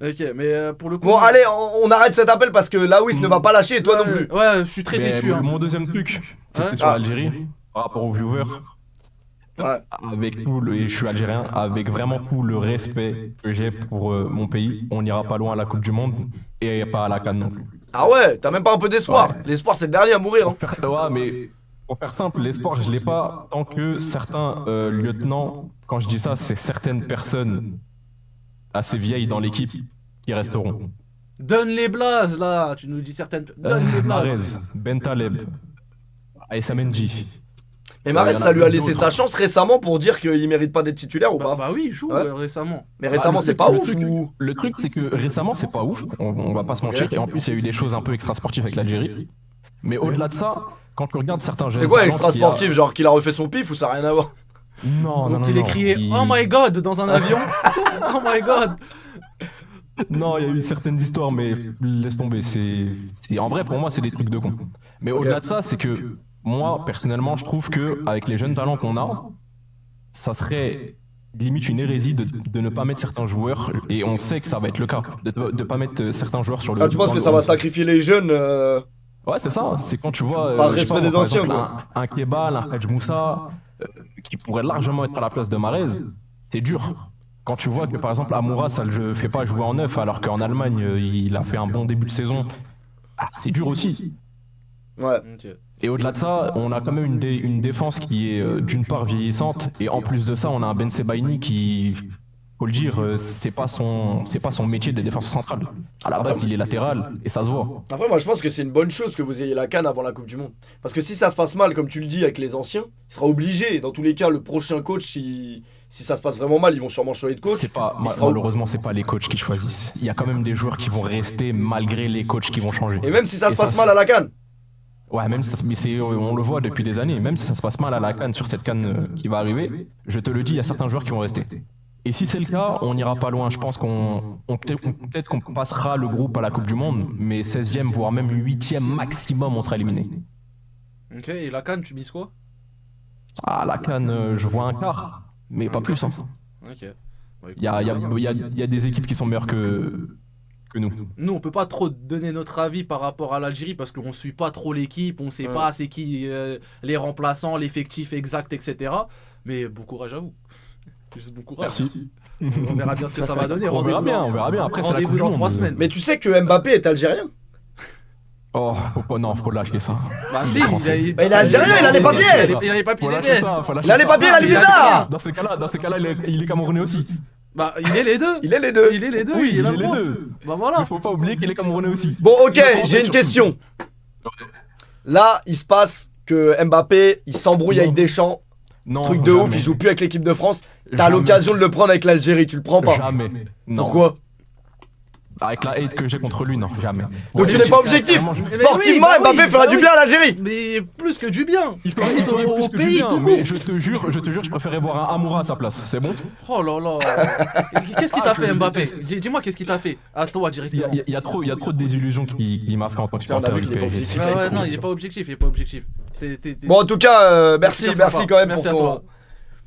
Ok, mais pour le coup. Bon, allez, on arrête cet appel parce que Lawis ne va pas lâcher et toi non plus. Ouais, je suis très Mais têtu. Hein. mon deuxième truc, c'était Ouais. sur Ah. l'Algérie, par rapport aux viewers. Ouais. Avec tout le, et je suis algérien, avec vraiment tout le respect que j'ai pour mon pays, on n'ira pas loin à la Coupe du Monde et pas à la CAN non plus. Ah ouais, t'as même pas un peu d'espoir. Ouais. L'espoir, c'est le dernier à mourir. Hein. Ouais, mais pour faire simple, l'espoir, je l'ai pas tant que certains lieutenants, quand je dis ça, c'est certaines personnes assez vieilles dans l'équipe qui resteront. Donne les blazes là, tu nous dis certaines. Donne les Mahrez, blazes. Bentaleb, Aïssa Mendy. Mais Mahrez, y en a ça lui a d'autres. laissé sa chance récemment pour dire qu'il mérite pas d'être titulaire ou pas. Bah oui, il joue Ouais. récemment. Mais récemment, c'est pas ouf ou. Le truc, c'est que récemment, c'est pas ouf, on va pas se mentir, et en plus, il y a eu des choses un peu extra-sportives avec l'Algérie. Mais au-delà de ça, quand tu regardes certains jeunes. C'est quoi talents extra qui a- sportif? Genre qu'il a refait son pif ou ça a rien à voir? Non, non, Donc non. il est non. crié Il- Oh my god dans un avion. Oh my god. Non, il y a eu certaines histoires, mais laisse tomber. En vrai, pour moi, c'est des trucs de con. Mais au-delà de ça, c'est que moi, personnellement, je trouve que avec les jeunes talents qu'on a, ça serait limite une hérésie de ne pas mettre certains joueurs, et on sait que ça va être le cas, de pas mettre certains joueurs sur le. Ah, tu penses dans que le ça va 11. sacrifier les jeunes Ouais, c'est ça. C'est quand tu vois. Par je sais respect pas, des par anciens, exemple, quoi. un Kebal, un Hadj Moussa, qui pourrait largement être à la place de Mahrez, c'est dur. Quand tu vois que par exemple Amoura, ça le fait pas jouer en neuf, alors qu'en Allemagne, il a fait un bon début de saison, c'est dur aussi. Ouais. Et au-delà de ça, on a quand même une défense qui est d'une part vieillissante, et en plus de ça, on a un Ben Sebaini qui, faut le dire, c'est pas son métier de défense centrale. À la base, il est latéral, et ça se voit. Après, moi je pense que c'est une bonne chose que vous ayez la CAN avant la Coupe du Monde. Parce que si ça se passe mal, comme tu le dis, avec les anciens, il sera obligé. Dans tous les cas, le prochain coach, si ça se passe vraiment mal, ils vont sûrement changer de coach. C'est pas, Il sera malheureusement, c'est pas les coachs qui choisissent. Il y a quand même des joueurs qui vont rester malgré les coachs qui vont changer. Et même si ça se Et passe ça, mal à la CAN. Ouais, même si ça, mais on le voit depuis des années, même si ça se passe mal à la CAN sur cette CAN qui va arriver, je te le dis, il y a certains joueurs qui vont rester. Et si c'est le cas, on n'ira pas loin. Je pense peut-être qu'on passera le groupe à la Coupe du Monde, mais 16e, voire même 8e maximum, on sera éliminé. Ok, et la canne, tu mises quoi? À la CAN, je vois un quart, mais pas plus. Hein. Ok. Bah, écoute, Il y a des équipes qui sont meilleures que nous. Nous, on peut pas trop donner notre avis par rapport à l'Algérie parce qu'on suit pas trop l'équipe, on sait pas c'est qui les remplaçants, l'effectif exact, etc. Mais bon courage à vous. Juste bon courage. Merci. On verra bien ce que ça va donner. On verra bien, on verra bien. Après, c'est la Rendez-vous Coupe du dans Monde. 3 semaines. Mais tu sais que Mbappé est algérien. Oh, non, faut lâcher ça. Bah Il si, est français. Bah, il est algérien, il a les papiers. Il a les papiers. Faut des lâcher Nets. ça, faut lâcher Il a les ça. papiers, il a le Il a visa. Dans ces cas-là, il est camerounais aussi. Bah, il est les deux. Il est les deux. Il est les deux. Oui, il a il le est les droit. deux. Bah voilà. Mais faut pas oublier qu'il est camerounais aussi. Bon, ok, Il est j'ai une surtout. question. Là, il se passe que Mbappé, il s'embrouille Non. avec Deschamps. Non, Truc de jamais. ouf, il joue plus avec l'équipe de France. T'as Jamais. l'occasion de le prendre avec l'Algérie, tu le prends pas. Jamais. Non. Pourquoi? Avec la hate que j'ai contre lui, non, jamais. Donc tu n'es pas objectif. Vraiment, je- Sportivement, oui, bah Mbappé oui, fera bah du oui. bien à l'Algérie. Mais plus que du bien. Il Au plus que du pays, bien, tout mais court. je te jure, je préférais voir un Amoura à sa place, c'est bon? Oh là là. Qu'est-ce qu'il t'a Ah, fait je le Mbappé? déteste. Dis-moi qu'est-ce qu'il t'a fait? À toi directement. Il y a trop de désillusions qu'il m'a fait en tant que Putain, on a supporter vu du qu'il est pas PSG. objectif. C'est Ouais, trop non, il est dur. pas objectif, il est pas objectif. Bon, en tout cas, merci super sympa. quand même Merci pour à ton. toi.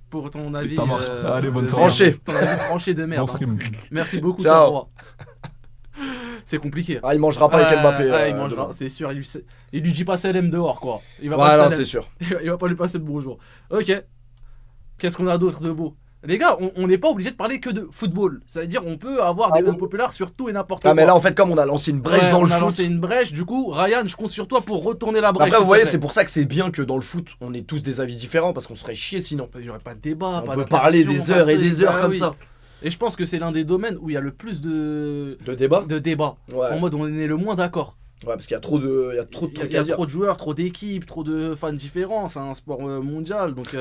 Pour ton avis. Ça marche. Allez, bonne soirée. Tranché. Ton avis tranché de merde. Bon stream. Merci beaucoup, Ciao. Tarwa. C'est compliqué. Ah, il mangera pas avec Mbappé. Il mangera, demain. c'est sûr. Il lui dit pas Salem dehors, quoi. Il va Ouais, pas non, Salem. c'est sûr. Il va pas lui passer le bonjour. Ok. Qu'est-ce qu'on a d'autre de beau? Les gars, on n'est pas obligé de parler que de football. Ça veut dire on peut avoir des populaires sur tout et n'importe quoi. Ah, mais là, en fait, comme on a lancé une brèche Ouais, dans le on a foot. lancé une brèche, du coup, Ryan, je compte sur toi pour retourner la brèche. Après, vous s'il te voyez, plaît. c'est pour ça que c'est bien que dans le foot, on ait tous des avis différents parce qu'on serait chier sinon. Il n'y aurait pas de débat, On pas peut parler des d'interaction, heures pas et de des truc. heures Bah comme oui. ça. Et je pense que c'est l'un des domaines où il y a le plus de Débat. débats. Ouais. En mode on est le moins d'accord. Ouais, parce qu'il y a trop de, Il y a trucs à dire. trop de joueurs, trop d'équipes, trop de fans différents. C'est un sport mondial. Donc,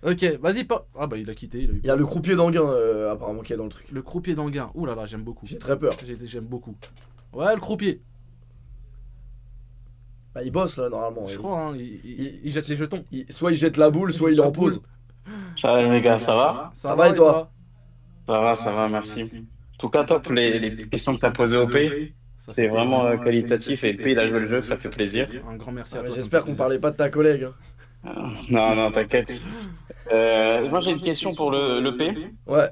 ok, vas-y. Pas... Ah bah il a quitté. Il y a le croupier d'Anguin apparemment qui est dans le truc. Le croupier d'Anguin. Ouh là là, j'aime beaucoup. J'ai très peur. J'aime beaucoup. Ouais, le croupier. Bah, il bosse là normalement. Je crois, hein, il jette les jetons. Soit il jette la boule, soit il est en pause. Salut les gars, ça va? Ça va et toi? Ça va, merci. En tout cas, top les questions que tu as posées au P. Ça C'est fait vraiment plaisir. qualitatif et le P il a joué le jeu, ça fait plaisir. Un grand merci Ah, à mais toi. ça me j'espère fait qu'on plaisir. parlait pas de ta collègue. hein. Non, t'inquiète. Moi j'ai une question pour le P. Ouais.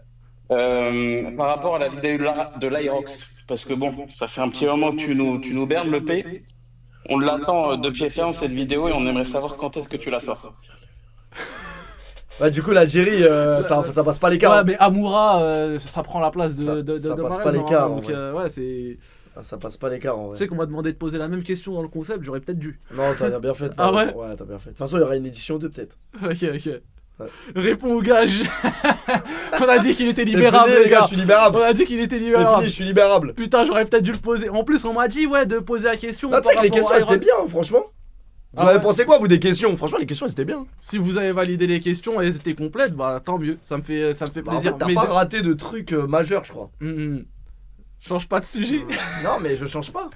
Par rapport à la vidéo de l'Aerox. Parce que bon, ça fait un petit moment que tu nous bernes le P. On l'attend de pied ferme cette vidéo et on aimerait savoir quand est-ce que tu la sors. Bah du coup l'Algérie, ça passe pas les Ouais, quarts. mais Amoura, ça prend la place de Ça passe Mahrez, pas les normalement, quarts, en Donc, vrai. ouais, c'est. Ah, ça passe pas les quarts en Tu vrai. sais qu'on m'a demandé de poser la même question dans le concept, j'aurais peut-être dû. Non, t'as bien fait. Ah ouais? Ouais, t'as bien fait. De toute façon, il y aura une édition 2 peut-être. Ok. Ouais. Réponds au gage. On a dit qu'il était C'est libérable, fini, les gars. je suis libérable. On a dit qu'il était C'est libérable. fini, je suis libérable. Putain, j'aurais peut-être dû le poser. En plus, on m'a dit, ouais, de poser la question. Non, tu sais par que les rapport questions à elles étaient Iron- bien, franchement. Vous Ah avez ouais. pensé quoi vous des questions? Franchement, les questions elles étaient bien. Si vous avez validé les questions et elles étaient complètes, bah tant mieux. Ça me fait Bah, en fait, plaisir. t'as Mais pas raté de trucs majeurs, je crois. Change pas de sujet. Non, mais je change pas.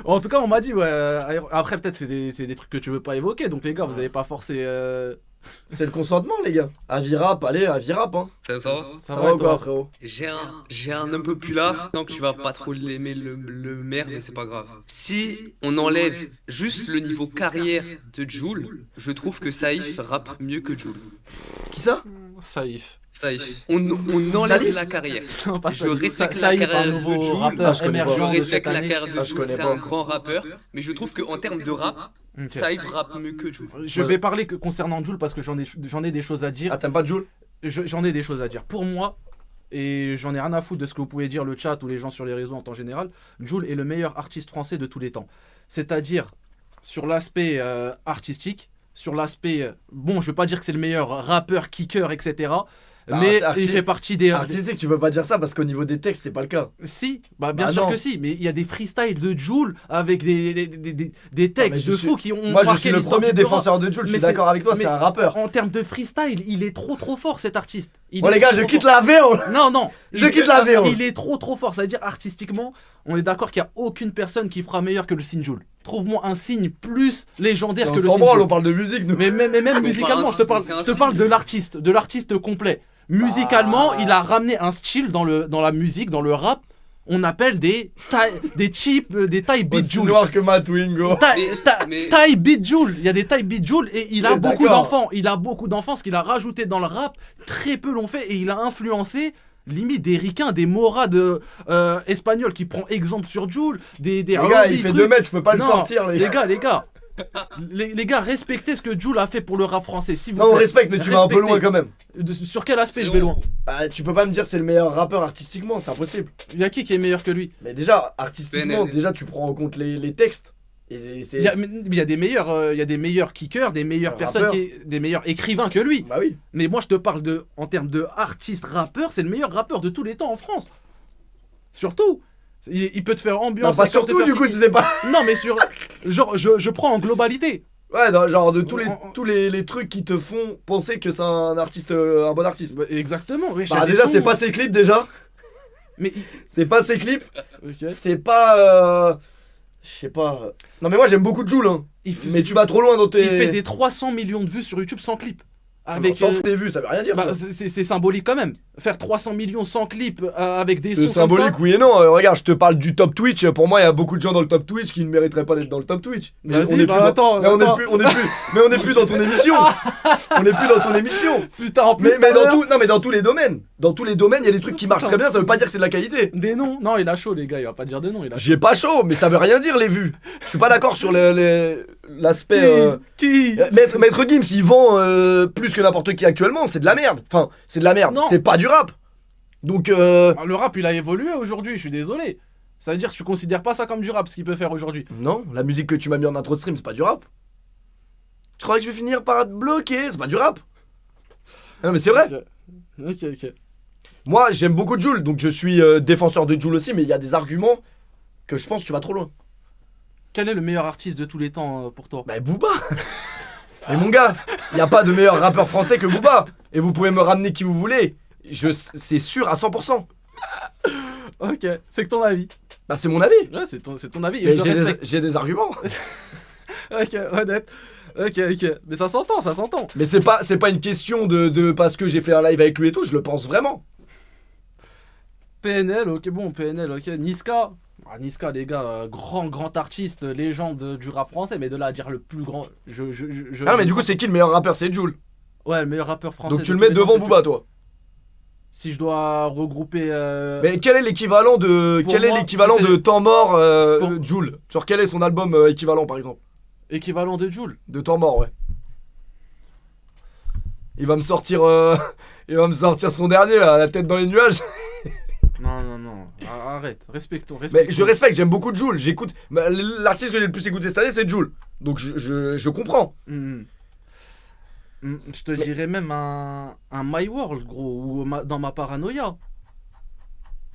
En tout cas, on m'a dit, ouais. Après, peut-être c'est des trucs que tu veux pas évoquer. Donc, les gars, vous avez pas forcé. C'est le consentement, les gars. Avis rap, allez, avis rap, hein. Ça va? Ça va et ou quoi, frérot? J'ai un unpopular, donc tu vas pas trop l'aimer le maire, mais c'est pas grave. Si on enlève juste le niveau carrière de Jul, je trouve que Saïf rappe mieux que Jul. Qui ça? Saïf. Saïf. On enlève Salif la carrière. Non, pas Je Saïf. respecte la Saïf, carrière un de nouveau Jul. rappeur Ah, je connais pas. Je émergent de respecte cette la année. carrière de Ah, je Jul, connais c'est pas. un grand rappeur, mais je trouve qu'en termes de rap, Ok. Saïf rappe mieux que Jul. Je vais parler que concernant Jul parce que j'en ai des choses à dire. Ah, t'aimes pas Jul? J'en ai des choses à dire. Pour moi, et j'en ai rien à foutre de ce que vous pouvez dire, le chat ou les gens sur les réseaux en temps général, Jul est le meilleur artiste français de tous les temps. C'est-à-dire, sur l'aspect artistique, sur l'aspect. Bon, je vais pas dire que c'est le meilleur rappeur, kicker, etc. Ah, Mais c'est il fait partie des. Artistique, tu peux pas dire ça parce qu'au niveau des textes, c'est pas le cas. Si, bah bien Bah sûr non. que si, mais il y a des freestyles de Jul avec des mais textes je de suis- fous qui ont Moi, je marqué suis le l'histoire premier du rap. défenseur de Jul, je Mais suis c'est- d'accord avec toi, mais- c'est un rappeur. En termes de freestyle, il est trop fort cet artiste. Il Bon, est les gars, trop je quitte fort. la VO. Non, Je quitte la VO. Il est trop fort, ça veut dire artistiquement, on est d'accord qu'il n'y a aucune personne qui fera meilleur que le signe Jul. Trouve-moi un signe plus légendaire que On le s'en signe branle, on Jul. parle de musique, nous. Mais même musicalement, je te parle, c'est un je te parle signe. de l'artiste complet. Musicalement, Ah. il a ramené un style dans la musique, dans le rap. On appelle des type beat Aussi Jul. noir que Matt Wingo. Mais- Taille beat Jul, il y a des taille beat Jul et il a Ouais, beaucoup d'accord. d'enfants. Il a beaucoup d'enfants, ce qu'il a rajouté dans le rap, très peu l'ont fait et il a influencé limite des ricains, des moras espagnols qui prend exemple sur Jul, des Les gars, R&B il fait trucs. 2 mètres, je peux pas le Non, sortir, les gars. les gars. Les gars, respectez ce que Jul a fait pour le rap français. Si vous Non, on plaît. respecte, mais tu vas un peu Respectez. loin quand même. Sur quel aspect je vais loin? Bah, tu peux pas me dire c'est le meilleur rappeur artistiquement, c'est impossible. Il y a qui est meilleur que lui? Mais déjà, artistiquement, PNL. déjà tu prends en compte les textes. Et Il y a des meilleurs kickers, des meilleures personnes, des meilleurs écrivains que lui. Bah oui. Mais moi, je te parle en termes de artiste rappeur, c'est le meilleur rappeur de tous les temps en France. Surtout. Il peut te faire Non, ambiance. pas surtout, du coup, si c'est pas. Non, mais genre, je prends en globalité. Ouais, non, genre de tous les trucs qui te font penser que c'est un artiste, un bon artiste. Bah, exactement. Ouais, Bah, déjà, c'est pas ses clips, déjà. Mais C'est pas ses clips. Ok. C'est pas. Je sais pas. Non, mais moi, j'aime beaucoup Jul, hein. Mais tu vas trop loin dans tes. Il fait des 300 millions de vues sur YouTube sans clip. On s'en fout des vues, ça veut rien dire. Bah, ça. c'est symbolique quand même. Faire 300 millions sans clip avec des C'est sons comme symbolique, ça. oui et non. Regarde, je te parle du top Twitch. Pour moi, il y a beaucoup de gens dans le top Twitch qui ne mériteraient pas d'être dans le top Twitch. Mais Vas-y, on est bah, plus dans- attends, mais on est attends. plus, mais on est plus dans ton émission. On est plus dans ton émission. Putain, en plus, Mais tout à l'heure- non, mais dans tous les domaines. Dans tous les domaines, il y a des trucs qui marchent très bien. Ça veut pas dire que c'est de la qualité. Des noms. Non, il a chaud, les gars. Il va pas dire des noms. Il a chaud. J'ai pas chaud, mais ça veut rien dire les vues. Je suis pas d'accord sur l'aspect. Qui Maître Gims, il vend plus que n'importe qui actuellement. C'est de la merde. Enfin, c'est de la merde. Non. C'est pas du rap. Donc. Le rap, il a évolué aujourd'hui. Je suis désolé. Ça veut dire que tu considères pas ça comme du rap, ce qu'il peut faire aujourd'hui. Non, la musique que tu m'as mis en intro de stream, c'est pas du rap. Tu crois que je vais finir par te bloquer? C'est pas du rap. Non, mais c'est vrai. Ok. Moi, j'aime beaucoup Jul, donc je suis défenseur de Jul aussi, mais il y a des arguments que je pense que tu vas trop loin. Quel est le meilleur artiste de tous les temps pour toi? Bah, Booba. Mais mon gars, il y a pas de meilleur rappeur français que Booba. Et vous pouvez me ramener qui vous voulez. C'est sûr à 100%. Ok, c'est que ton avis. Bah, c'est mon avis. Ouais, c'est ton avis. Et Mais je le respecte. j'ai des arguments. Ok, honnête. Ok. Mais ça s'entend. Mais c'est pas une question de parce que j'ai fait un live avec lui et tout, je le pense vraiment. PNL, ok, Niska. Ah, Niska, les gars, grand artiste, légende du rap français, mais de là à dire le plus grand. Ah, mais du coup, c'est qui le meilleur rappeur? C'est Jul. Ouais, le meilleur rappeur français. Donc tu de le tous mets les temps, devant c'est Booba, toi. Si je dois regrouper. Mais quel est l'équivalent de Pour quel est moi, l'équivalent c'est de Temps Mort c'est pour- Jul? Genre quel est son album équivalent par exemple? Équivalent de Jul. De Temps Mort, ouais. Il va me sortir son dernier là, la tête dans les nuages. Non. Arrête. Respectons. Mais je respecte, j'aime beaucoup Jul. J'écoute l'artiste que j'ai le plus écouté cette année, c'est Jul. Donc je comprends. Je te dirais même un My World, gros, ou dans ma paranoïa.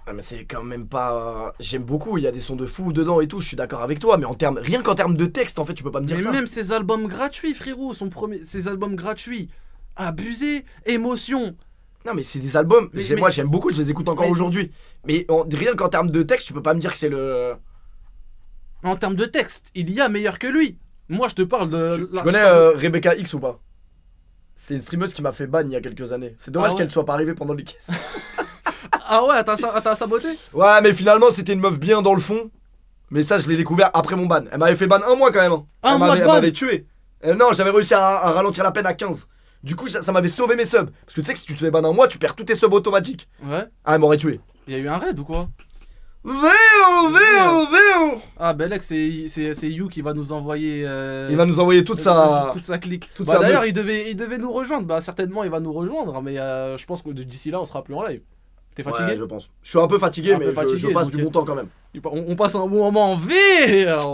Ah, mais c'est quand même pas. J'aime beaucoup, il y a des sons de fou dedans et tout, je suis d'accord avec toi, mais rien qu'en termes de texte, en fait, tu peux pas me dire Mais ça. même ses albums gratuits, frérot, ses albums gratuits. Abusé, émotion. Non, mais c'est des albums, Mais- moi j'aime beaucoup, je les écoute encore mais- aujourd'hui. Mais rien qu'en termes de texte, tu peux pas me dire que c'est le. En termes de texte, il y a meilleur que lui. Moi, je te parle de. Tu connais Rebecca X ou pas? C'est une streameuse qui m'a fait ban il y a quelques années. C'est dommage Ah ouais qu'elle soit pas arrivée pendant les caisses. Ah ouais, t'as saboté? Ouais, mais finalement, c'était une meuf bien dans le fond. Mais ça, je l'ai découvert après mon ban. Elle m'avait fait ban un mois quand même. Hein. Un Elle mois de m'avait- ban? Elle m'avait tué. Non, j'avais réussi à ralentir la peine à 15. Du coup, ça m'avait sauvé mes subs. Parce que tu sais que si tu te fais ban un mois, tu perds tous tes subs automatiques. Ouais. Ah, elle m'aurait tué. Il y a eu un raid ou quoi? Véo. Ah, Belek, c'est You qui va nous envoyer. Il va nous envoyer toute sa clique. toute Bah, sa d'ailleurs, meute. il devait nous rejoindre. Bah, certainement, il va nous rejoindre. Mais je pense que d'ici là, on sera plus en live. T'es fatigué? Ouais, je pense. Je suis un peu fatigué, Un peu mais fatigué, je passe donc, du bon temps quand même. On passe un bon moment en VR.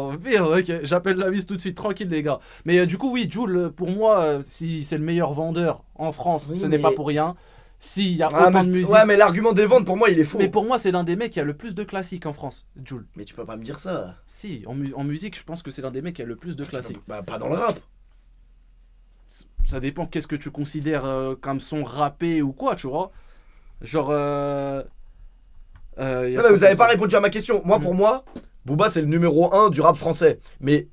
Ok, j'appelle la vis tout de suite, tranquille les gars. Mais du coup, oui, Jul, pour moi, si c'est le meilleur vendeur en France, Oui, ce n'est mais- pas pour rien. S'il y a Ah, autant mais de musique. ouais, mais l'argument des ventes, pour moi, il est faux. Mais pour moi, c'est l'un des mecs qui a le plus de classiques en France, Jul. Mais tu peux pas me dire ça. Si, en musique, je pense que c'est l'un des mecs qui a le plus de classiques. Bah, pas dans le rap. Ça dépend qu'est-ce que tu considères comme son rappé ou quoi, tu vois. Genre. Non, mais vous avez pas répondu à ma question. Moi, pour moi, Booba, c'est le numéro 1 du rap français. Mais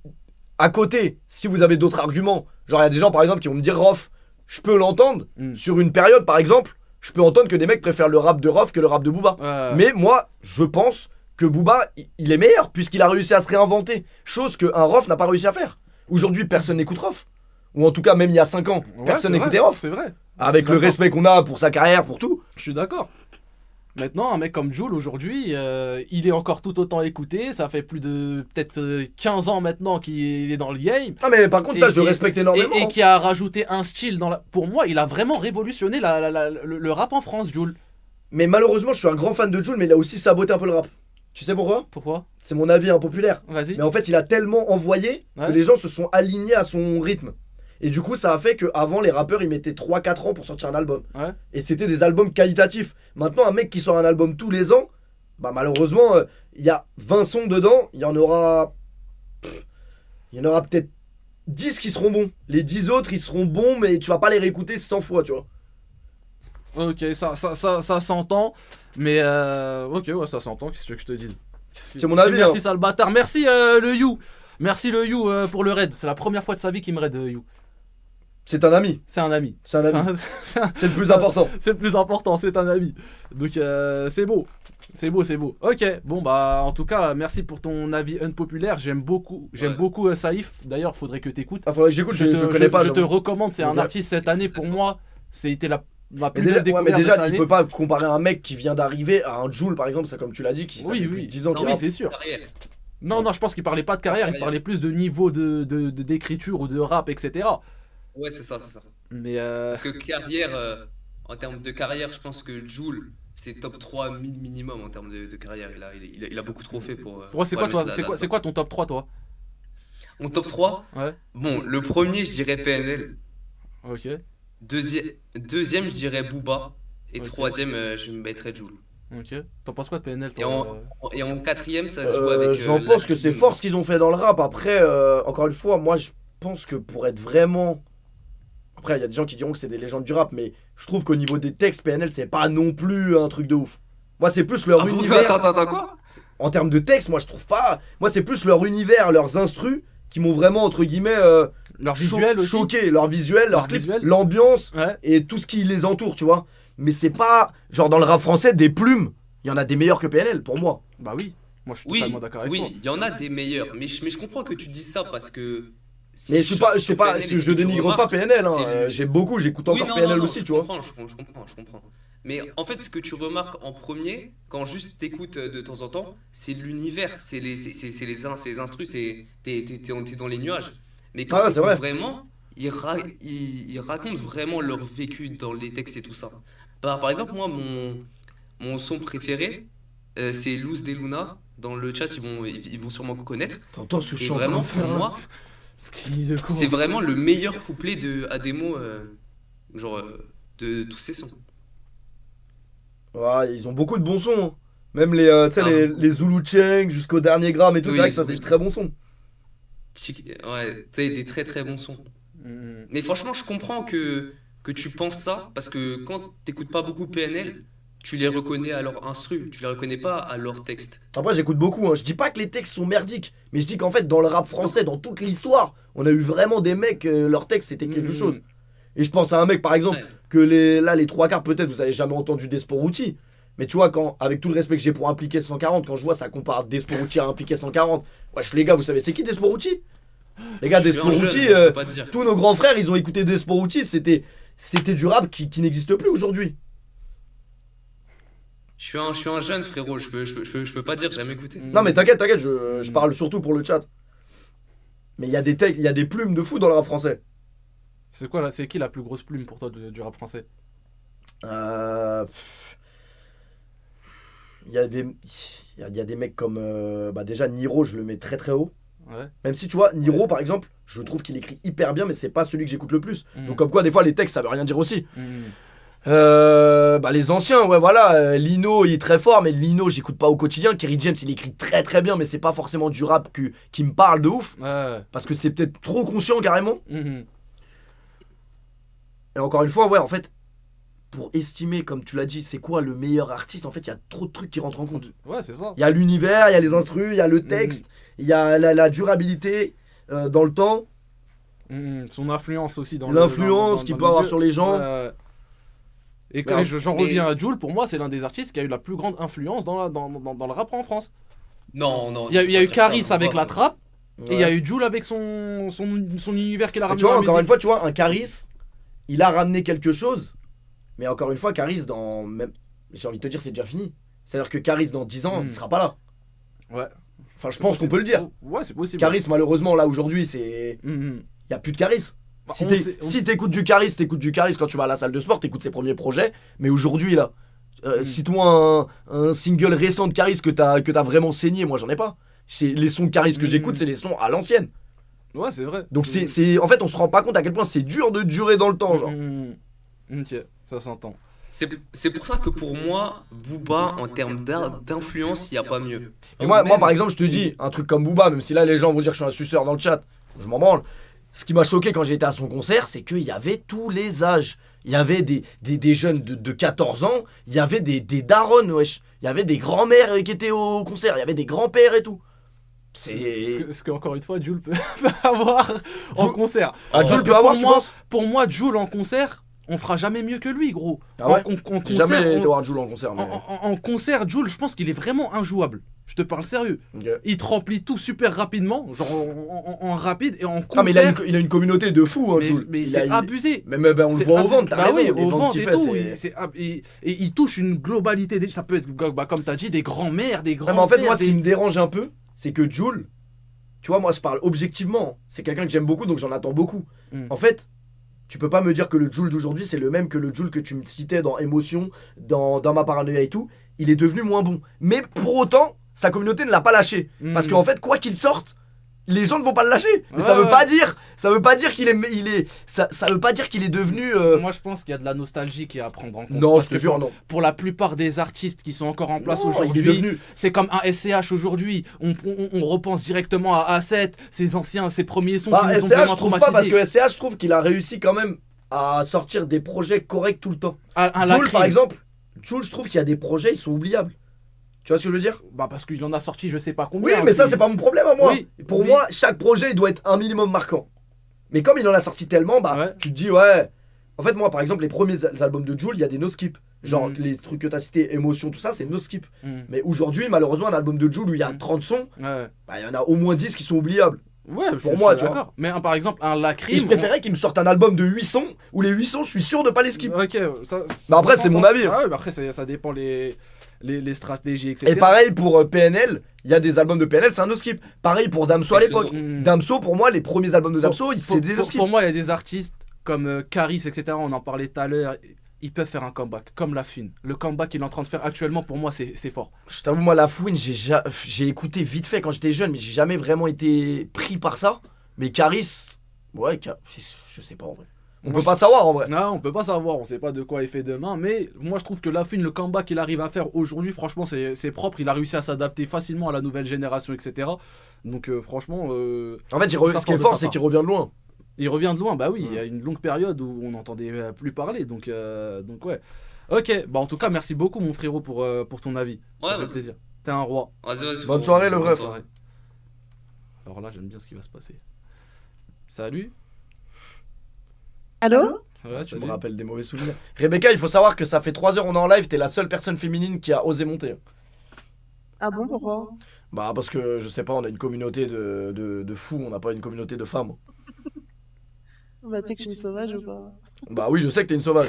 à côté, si vous avez d'autres arguments, genre, il y a des gens, par exemple, qui vont me dire Rof, je peux l'entendre. Sur une période, par exemple, je peux entendre que des mecs préfèrent le rap de Rof que le rap de Booba. Mais moi, je pense que Booba, il est meilleur, puisqu'il a réussi à se réinventer. Chose qu'un Rof n'a pas réussi à faire. Aujourd'hui, personne n'écoute Rof. Ou en tout cas, même il y a 5 ans, Ouais, personne c'est n'écoutait vrai, Rof. C'est vrai. Avec le D'accord. respect qu'on a pour sa carrière, pour tout. Je suis d'accord. Maintenant, un mec comme Jul aujourd'hui, il est encore tout autant écouté. Ça fait plus de peut-être 15 ans maintenant qu'il est dans le game. Ah, mais par contre, ça, je respecte énormément. Et qui a rajouté un style dans la. Pour moi, il a vraiment révolutionné le rap en France, Jul. Mais malheureusement, je suis un grand fan de Jul, mais il a aussi saboté un peu le rap. Tu sais pourquoi? Pourquoi? C'est mon avis impopulaire. Vas-y. Mais en fait, il a tellement envoyé Ouais. que les gens se sont alignés à son rythme. Et du coup, ça a fait qu'avant, les rappeurs, ils mettaient 3-4 ans pour sortir un album. Ouais. Et c'était des albums qualitatifs. Maintenant, un mec qui sort un album tous les ans, bah malheureusement, il y a 20 sons dedans, il y en aura peut-être 10 qui seront bons. Les 10 autres, ils seront bons, mais tu vas pas les réécouter 100 fois, tu vois. Ok, ça s'entend. Mais ok, ouais, ça s'entend. Qu'est-ce que tu veux que je te dise? C'est mon avis, Merci, hein. sale bâtard. Merci le You. Merci le You pour le raid. C'est la première fois de sa vie qu'il me raid, You. C'est un ami. C'est un ami. C'est un ami. C'est un- C'est le plus important. C'est le plus important, c'est un ami. Donc c'est beau. C'est beau, c'est beau. Ok, bon bah en tout cas, merci pour ton avis unpopulaire. J'aime beaucoup Saïf. D'ailleurs, faudrait que t'écoutes. Ah, faudrait que j'écoute, je connais pas. Je te j'avoue. recommande, c'est un Ok. artiste cette année pour moi. C'était ma Mais plus déjà, belle découverte mais de déjà cette il année. peut pas comparer un mec qui vient d'arriver à un Jul, par exemple, c'est comme tu l'as dit, qui ça Oui, fait oui. plus de 10 ans Non, qu'il Oui, rappe. c'est sûr. Carrière. Non, je pense qu'il parlait pas de carrière, il Carrière. parlait plus de niveau d'écriture ou de rap, etc. Ouais, c'est ça, c'est ça. Mais Parce que carrière, en termes de carrière, je pense que Jul, c'est top 3 minimum en termes de carrière. Il a beaucoup trop fait pour. pour moi, c'est pour quoi, toi, mettre c'est quoi ton top 3, toi? Mon top 3, Ouais, bon, le premier, je dirais PNL. ok. Deuxième, je dirais Booba. Et Ok. troisième, je me mettrais Jul. Ok. T'en penses quoi de PNL, Et toi? en quatrième, ça se joue avec. J'en pense que c'est fort ce qu'ils ont fait dans le rap. Après, encore une fois, moi je pense que pour être vraiment. Après, il y a des gens qui diront que c'est des légendes du rap, mais je trouve qu'au niveau des textes, PNL, c'est pas non plus un truc de ouf. Moi, c'est plus leur Ah bon, univers. attends, quoi? En termes de texte, moi je trouve pas. Moi, c'est plus leur univers, leurs instrus qui m'ont vraiment, entre guillemets, Leur visuel aussi. choqué. Leur visuel, leur Leur clip, visuel. l'ambiance Ouais. et tout ce qui les entoure, tu vois. Mais c'est pas. Genre, dans le rap français, des plumes, il y en a des meilleurs que PNL, pour moi. Bah oui. Moi, je suis Oui, totalement d'accord avec oui, toi. il y en a des meilleurs. Mais je comprends que tu dises ça parce que. Mais je sais pas, je dénigre pas PNL, hein. c'est- J'écoute Oui, encore non, PNL non, aussi, je tu vois. comprends, je comprends. Mais en fait, ce que tu remarques en premier, quand juste t'écoutes de temps en temps, c'est l'univers, c'est les instrus, t'es dans les nuages. Mais quand Ah, c'est t'écoutes vrai. vraiment, ils racontent vraiment leur vécu dans les textes et tout ça. Par exemple, moi, mon son préféré, c'est Luz de Luna. Dans le chat, ils vont sûrement connaître. T'entends ce que je Et suis en train vraiment, de faire pour là moi, c'est vraiment le meilleur couplet de Ademo, de tous ces sons. Ouais, ils ont beaucoup de bons sons, hein. Même les, tu sais, Ah, les Zulu Cheng jusqu'au dernier gramme et tout, Oui, c'est vrai les que ça fait Zulu. de très bons sons. Ouais, t'as des très très bons sons. Mhm. Mais franchement, je comprends que tu penses ça, parce que quand t'écoutes pas beaucoup PNL, tu les reconnais à leur instru, tu les reconnais pas à leur texte. Après, j'écoute beaucoup, hein. Je dis pas que les textes sont merdiques, mais je dis qu'en fait, dans le rap français, dans toute l'histoire, on a eu vraiment des mecs, leurs textes c'était quelque Mhm. chose. Et je pense à un mec, par exemple, Ouais. que les trois quarts, peut-être, vous avez jamais entendu Desporuti. Mais tu vois, quand, avec tout le respect que j'ai pour Impliqué 140, quand je vois ça compare Desporuti à Impliqué 140, wesh les gars, vous savez c'est qui Desporuti? Les gars, Je suis un jeune, Desporuti, je peux pas te dire. tous nos grands frères, ils ont écouté Desporuti, c'était du rap qui n'existe plus aujourd'hui. Je suis un jeune frérot, je peux pas dire, j'ai jamais écouté. Non mais t'inquiète, je parle surtout pour le chat. Mais il y a des textes, il y a des plumes de fou dans le rap français. C'est quoi là? C'est qui la plus grosse plume pour toi du rap français? Il y a des mecs comme bah déjà Niro, je le mets très très haut. Ouais. Même si tu vois Niro par exemple, je trouve qu'il écrit hyper bien, mais c'est pas celui que j'écoute le plus. Mhm. Donc comme quoi des fois les textes ça veut rien dire aussi. Mhm. Bah les anciens, ouais voilà, Lino il est très fort, mais Lino j'écoute pas au quotidien. Kerry James il écrit très très bien, mais c'est pas forcément du rap qui me parle de ouf, Ouais. parce que c'est peut-être trop conscient carrément. Mhm. Et encore une fois, ouais, en fait, pour estimer, comme tu l'as dit, c'est quoi le meilleur artiste, en fait, il y a trop de trucs qui rentrent en compte. Ouais, c'est ça. Il y a l'univers, il y a les instrus, il y a le texte, il y a la durabilité dans le temps, Mhm. Son influence aussi dans l'influence qu'il peut avoir milieu. sur les gens. Ouais. Et Mais quand j'en mais- reviens à Jul, pour moi, c'est l'un des artistes qui a eu la plus grande influence dans le rap en France. Non. Il y a tu peux eu pas dire ça, Caris non, avec pas. la trappe, et il y a Ouais. eu Jul avec son univers qu'il a Et ramené tu vois, dans la encore une musique. fois, tu vois, un Caris, il a ramené quelque chose, mais encore une fois, Caris, dans même, j'ai envie de te dire, c'est déjà fini. C'est-à-dire que Caris, dans 10 ans, il sera pas là. Ouais. Enfin, je pense qu'on peut le dire. Ouais, c'est possible. Caris, malheureusement, là, aujourd'hui, c'est. Mhm. Il y a plus de Caris. Bah, Si t'écoutes du Caris, t'écoutes du Caris quand tu vas à la salle de sport, t'écoutes ses premiers projets. Mais aujourd'hui, là, Cite-moi un single récent de Caris que t'as vraiment saigné. Moi, j'en ai pas. Les sons de Caris que j'écoute, c'est les sons à l'ancienne. Ouais, c'est vrai. Donc, en fait, on se rend pas compte à quel point c'est dur de durer dans le temps, genre. Ok, ça s'entend. C'est pour ça que pour moi, Booba, en termes d'influence, il n'y a pas mieux. Et moi, par exemple, je te dis, un truc comme Booba, même si là, les gens vont dire que je suis un suceur dans le chat, je m'en branle. Ce qui m'a choqué quand j'ai été à son concert, c'est qu'il y avait tous les âges. Il y avait des jeunes de 14 ans, il y avait des darons, wesh. Il y avait des grands-mères qui étaient au concert, il y avait des grands-pères et tout. Ce que encore une fois, Jul peut avoir en concert. Ah, Jul peut avoir, tu penses? Pour moi, Jul en concert, on fera jamais mieux que lui, gros. Ah ouais? En J'ai concert, jamais été voir Jul en concert. Mais... en concert, Jul, je pense qu'il est vraiment injouable. Je te parle sérieux. Okay. Il te remplit tout super rapidement, genre en rapide et en concert. Ah, mais il a une communauté de fous, hein, Jul. Mais c'est abusé. Mais on le voit au ventre, t'as raison. Oui, au ventes ventre qu'il et fait, tout. Et il touche une globalité. Ça peut être, comme t'as dit, des grands-mères, des grands-pères. Mais en fait, moi, ce qui me dérange un peu, c'est que Jul, tu vois, moi, je parle objectivement. C'est quelqu'un que j'aime beaucoup, donc j'en attends beaucoup. En fait, tu peux pas me dire que le Jul d'aujourd'hui, c'est le même que le Jul que tu me citais dans Émotion, dans ma paranoïa et tout. Il est devenu moins bon. Mais pour autant, sa communauté ne l'a pas lâché. Parce qu'en fait, quoi qu'il sorte, les gens ne vont pas le lâcher. Mais ça veut pas dire qu'il est, ça veut pas dire qu'il est devenu. Moi, je pense qu'il y a de la nostalgie qui est à prendre en compte. Non, parce je te que jure, non. Pour la plupart des artistes qui sont encore en place Non, il est aujourd'hui, devenu. c'est comme un SCH aujourd'hui. On repense directement à A7, ses premiers sons qui nous ont SCH, vraiment je trouve pas, traumatisés. parce que SCH, je trouve qu'il a réussi quand même à sortir des projets corrects tout le temps. Un Jul, Lacrim. par exemple, Jul, je trouve qu'il y a des projets, ils sont oubliables. Tu vois ce que je veux dire? Bah parce qu'il en a sorti je sais pas Oui, combien. mais ça, c'est pas mon problème à moi. Oui, Pour oui. moi, chaque projet, il doit être un minimum marquant. Mais comme il en a sorti tellement, bah, Ouais. tu te dis, ouais. En fait, moi, par exemple, les premiers albums de Jul, il y a des no-skip. Genre, les trucs que t'as cités, émotion, tout ça, c'est no-skip. Mais aujourd'hui, malheureusement, un album de Jul où il y a 30 sons, Ouais. bah, il y en a au moins 10 qui sont oubliables. Ouais, Pour moi, suis tu vois. d'accord. Mais par exemple, un Lacrim. Et je préférais qu'il me sorte un album de 8 sons où les 8 sons, je suis sûr de pas les skip. Ok, ça. Bah après, c'est mon avis. Ah ouais, bah après, ça dépend les stratégies, etc. Et pareil pour PNL, il y a des albums de PNL, c'est un no-skip. Pareil pour Damso à l'époque. Damso, pour moi, les premiers albums de Damso, c'est des no-skip. Pour moi, il y a des artistes comme Caris, etc. On en parlait tout à l'heure. Ils peuvent faire un comeback, comme La Fouine. Le comeback qu'il est en train de faire actuellement, pour moi, c'est fort. Je t'avoue, moi, La Fouine, j'ai écouté vite fait quand j'étais jeune, mais j'ai jamais vraiment été pris par ça. Mais Caris, ouais, je sais pas en vrai. On peut pas savoir en vrai. Non, on peut pas savoir, on sait pas de quoi il fait demain, mais moi je trouve que La Fouine, le comeback qu'il arrive à faire aujourd'hui, franchement c'est propre, il a réussi à s'adapter facilement à la nouvelle génération, etc. Donc franchement... En fait, ce qui est fort, c'est qu'il revient de loin. Il revient de loin, bah oui, il y a une longue période où on n'entendait plus parler, donc ouais. Ok, bah en tout cas merci beaucoup mon frérot pour ton avis, Ouais, ça fait plaisir. T'es un roi. Vas-y. Bonne soirée, le Bonne ref. soirée. Alors là j'aime bien ce qui va se passer. Salut. Allô? Ouais, Tu me salut. rappelles des mauvais souvenirs. Rebecca, il faut savoir que ça fait 3 heures on est en live, t'es la seule personne féminine qui a osé monter. Ah bon, pourquoi? Bah parce que je sais pas, on a une communauté de fous, on n'a pas une communauté de femmes. Bah, tu sais que je suis une sauvage ou pas? Bah oui, je sais que t'es une sauvage.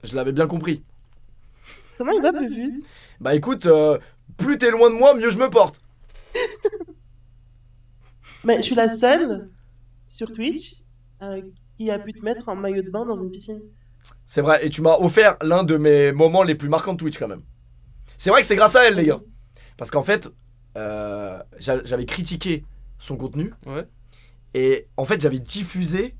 Je l'avais bien compris. Comment il va plus vite? Bah écoute, plus t'es loin de moi, mieux je me porte. Mais je suis la seule sur Twitch qui a pu te mettre en maillot de bain dans une piscine. C'est vrai, et tu m'as offert l'un de mes moments les plus marquants de Twitch quand même. C'est vrai que c'est grâce à elle, les gars. Parce qu'en fait, j'avais critiqué son contenu. Ouais. Et en fait, j'avais diffusé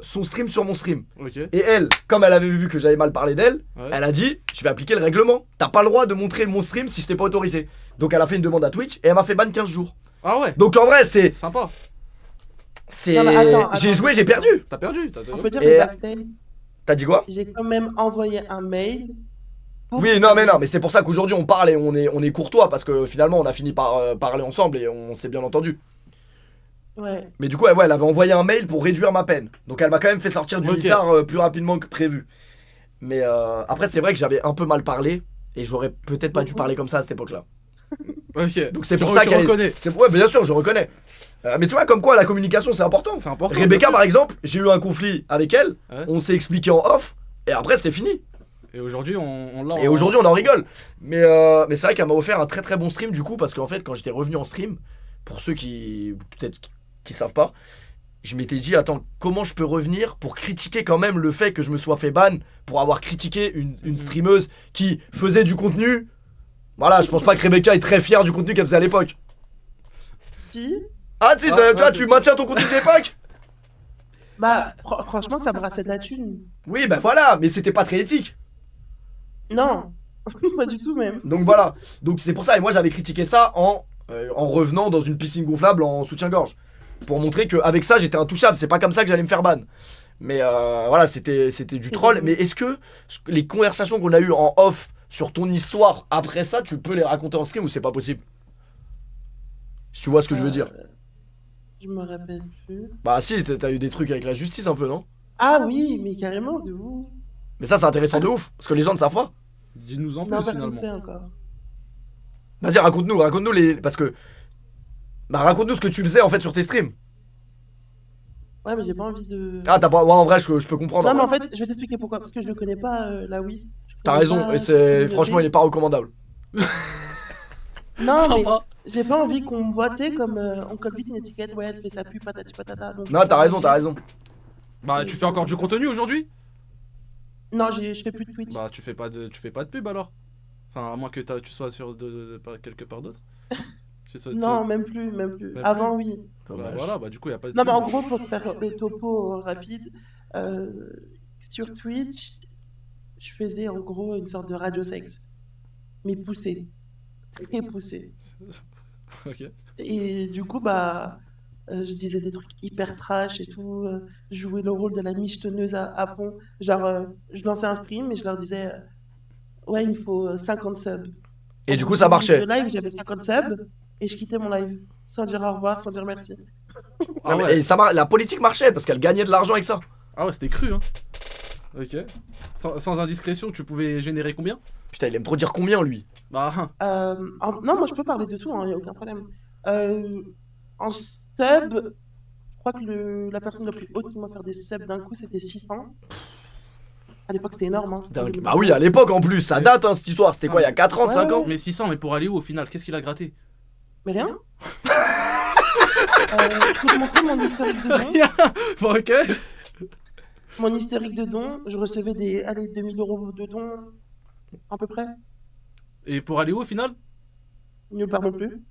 son stream sur mon stream. Ok. Et elle, comme elle avait vu que j'avais mal parlé d'elle, Ouais. elle a dit, je vais appliquer le règlement. T'as pas le droit de montrer mon stream si je t'ai pas autorisé. Donc elle a fait une demande à Twitch et elle m'a fait ban 15 jours. Ah ouais. Donc en vrai, c'est... Sympa. Non, mais attends, J'ai attends. joué, j'ai perdu. T'as perdu. On peut dire Et- que backstage, T'as dit quoi? j'ai quand même envoyé un mail. pour- Oui, non, mais c'est pour ça qu'aujourd'hui on parle et on est courtois parce que finalement on a fini par parler ensemble et on s'est bien entendu. Ouais. Mais du coup, elle avait envoyé un mail pour réduire ma peine. Donc elle m'a quand même fait sortir du Ok. mitard plus rapidement que prévu. Mais après, c'est vrai que j'avais un peu mal parlé et j'aurais peut-être pas dû parler comme ça à cette époque-là. Ok. Donc c'est Tu pour ça tu qu'elle. reconnais. Ouais, bien sûr, je reconnais. Mais tu vois, comme quoi la communication c'est important. C'est important. Rebecca, bien par exemple, j'ai eu un conflit avec elle, Ouais. on s'est expliqué en off et après c'était fini. sûr. Et aujourd'hui, on l'a. Et aujourd'hui on en rigole. Mais c'est vrai qu'elle m'a offert un très très bon stream du coup parce qu'en fait quand j'étais revenu en stream, pour ceux qui peut-être qui savent pas, je m'étais dit, attends, comment je peux revenir pour critiquer quand même le fait que je me sois fait ban pour avoir critiqué une streameuse qui faisait du contenu. Voilà, je pense pas que Rebecca est très fière du contenu qu'elle faisait à l'époque. Qui Ah, tu sais, toi, tu maintiens ton contenu d'époque? Bah, franchement, ça brassait de la thune. Oui, bah voilà, mais c'était pas très éthique. Non, pas du tout même. Donc voilà, donc c'est pour ça, et moi j'avais critiqué ça en revenant dans une piscine gonflable en soutien-gorge. Pour montrer qu'avec ça j'étais intouchable, c'est pas comme ça que j'allais me faire ban. Mais voilà, c'était du troll. Mais est-ce que les conversations qu'on a eues en off sur ton histoire après ça, tu peux les raconter en stream ou c'est pas possible? Si tu vois ce que je veux dire. Je me rappelle plus. Bah si, t'as eu des trucs avec la justice un peu, non? Ah oui, mais carrément, de ouf. Mais ça c'est intéressant de ouf, parce que les gens ne savent pas. Dis-nous en Non, plus personne finalement. sait encore. Vas-y, raconte-nous les... Parce que... Bah raconte-nous ce que tu faisais en fait sur tes streams. Ouais, mais j'ai pas envie de. Ah t'as pas... Ouais en vrai je peux comprendre. Non, mais en fait, je vais t'expliquer pourquoi. Parce que je le connais pas, la Wiz. T'as raison, et c'est... Franchement il est pas recommandable. Non, mais Sympa. j'ai pas envie qu'on me voit, tu sais, comme on colle vite une étiquette, ouais, elle fait sa pub, patati patata. Donc, Non, t'as raison. Bah, tu fais encore du contenu aujourd'hui? Non, je fais plus de Twitch. Bah, tu fais pas de pub alors? Enfin, à moins que tu sois sur quelque part d'autre. Non, même plus. Même Avant, oui. Bah, voilà, bah du coup, y a pas de Non, mais en pub. gros, pour te faire le topo rapide, sur Twitch, je faisais en gros une sorte de radio sexe. Mais poussé. Très poussé. Ok. Et du coup, bah, je disais des trucs hyper trash et tout. Je jouais le rôle de la michetonneuse à fond. Genre, je lançais un stream et je leur disais, ouais, il me faut 50 subs. Et du coup ça marchait. Le live, j'avais 50 subs et je quittais mon live. Sans dire au revoir, sans dire merci. Ah Non, mais- ouais, Et la politique marchait parce qu'elle gagnait de l'argent avec ça. ah ouais, c'était cru, hein. Ok. Sans indiscrétion, tu pouvais générer combien? Putain, il aime trop dire combien lui. Bah, Non, moi je peux parler de tout, il n'y a aucun problème. En sub, je crois que la personne la plus haute qui m'a fait des subs d'un coup, c'était 600. À l'époque, c'était énorme. Hein. Dingue. Bah oui, à l'époque en plus, ça date hein, cette histoire. C'était quoi, il y a 4 ans, Ouais, 5 ans? mais 600, mais pour aller où au final? Qu'est-ce qu'il a gratté? Mais rien. Je peux te montrer mon historique de dons. Bon, ok. Mon historique de dons, je recevais des 2000 € de dons, à peu près. Et pour aller où au final? Nulle part non plus.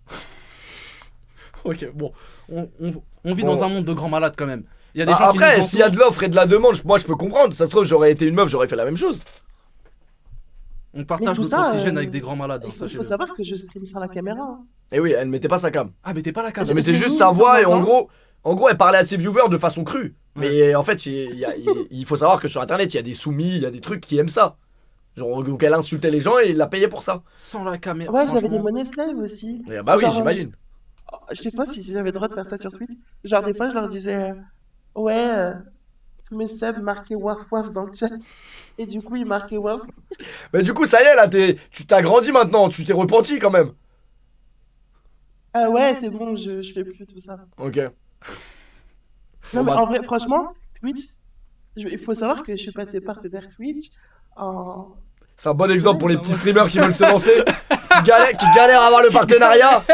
Ok, bon. On vit Bon. dans un monde de grands malades quand même. Il y a des Bah, gens qui après, nous s'il y a entourent. de l'offre et de la demande, moi je peux comprendre. Ça se trouve, j'aurais été une meuf, j'aurais fait la même chose. On partage tout notre ça, oxygène avec des grands malades, hein, Il faut sachez-le. savoir que je stream sans la caméra. Hein. Et oui, elle mettait pas sa cam. Ah, mais t'es pas la cam. Elle J'ai mettait fait juste 12 sa voix et pendant en gros, elle parlait à ses viewers de façon crue. Mais en fait, il faut savoir que sur internet, il y a des soumis, il y a des trucs qui aiment ça. Genre, donc elle insultait les gens et il la payait pour ça. Sans la caméra. Ouais, j'avais des franchement. monnaies slave aussi. Et bah oui, Genre, j'imagine. Je sais pas si j'avais le droit de faire ça sur Twitch. Genre, des fois, je leur disais, ouais, tous mes subs marquaient waf waf dans le chat. Et du coup, ils marquaient waf. Mais du coup, ça y est, là, tu t'as grandi maintenant, tu t'es repenti quand même. Ah ouais, c'est bon, je fais plus tout ça. Ok. Non, mais bah- en vrai, franchement, Twitch, il faut savoir que je suis passé partenaire Twitch en. C'est un bon exemple pour les petits streamers qui veulent se lancer, qui galèrent à avoir le partenariat.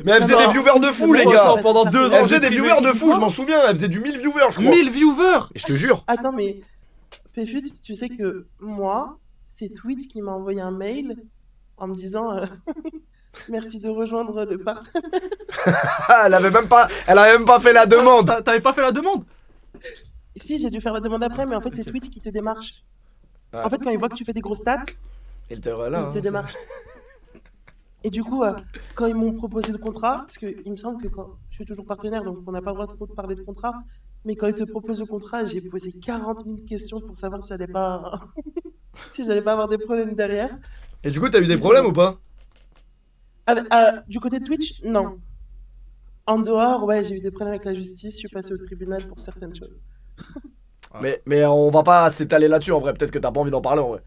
Mais elle faisait Non, des viewers de fou, les Franchement, gars. pendant 2 ans, Elle faisait j'ai des streamé viewers de fou, uniquement je m'en souviens. Elle faisait du 1000 viewers, je crois. 1000 viewers. Et je te jure. Attends, mais Péfut, tu sais que moi, c'est Twitch qui m'a envoyé un mail en me disant merci de rejoindre le partenaire. Ah, elle avait même pas fait la demande. T'avais pas fait la demande? Si, j'ai dû faire la demande après, mais en fait, c'est Twitch qui te démarche. Ouais. En fait, quand ils voient que tu fais des grosses stats, Elle était là. ils te démarchent. Et du coup, quand ils m'ont proposé le contrat, parce qu'il me semble que quand je suis toujours partenaire, donc on n'a pas le droit trop de parler de contrat, mais quand ils te proposent le contrat, j'ai posé 40 000 questions pour savoir si j'allais pas, si j'allais pas avoir des problèmes derrière. Et du coup, t'as eu des problèmes ou pas? Du côté de Twitch, non. En dehors, ouais, j'ai eu des problèmes avec la justice, je suis passé au tribunal pour certaines choses. Mais on va pas s'étaler là-dessus en vrai. Peut-être que t'as pas envie d'en parler en vrai.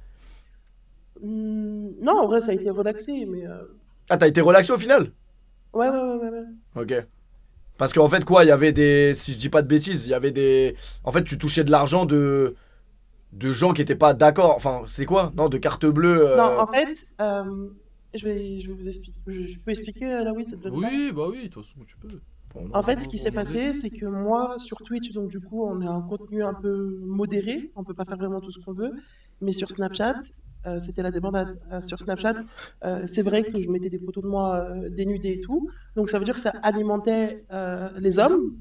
Non, en vrai, ça a été relaxé, mais. Ah, t'as été relaxé au final? Ouais. Ok. Parce qu'en fait, quoi, il y avait des. Si je dis pas de bêtises, il y avait des. En fait, tu touchais de l'argent de gens qui étaient pas d'accord. Enfin, c'est quoi? Non, de carte bleue. Non, en fait, je vais vous expliquer. Je peux expliquer là, oui, ça te donne pas. Oui, bah oui, de toute façon, tu peux. En fait, ce qui s'est passé, c'est que moi, sur Twitch, donc du coup, on a un contenu un peu modéré, on peut pas faire vraiment tout ce qu'on veut, mais sur Snapchat, c'était la débandade. Sur Snapchat, c'est vrai que je mettais des photos de moi dénudée et tout, donc ça veut dire que ça alimentait les hommes,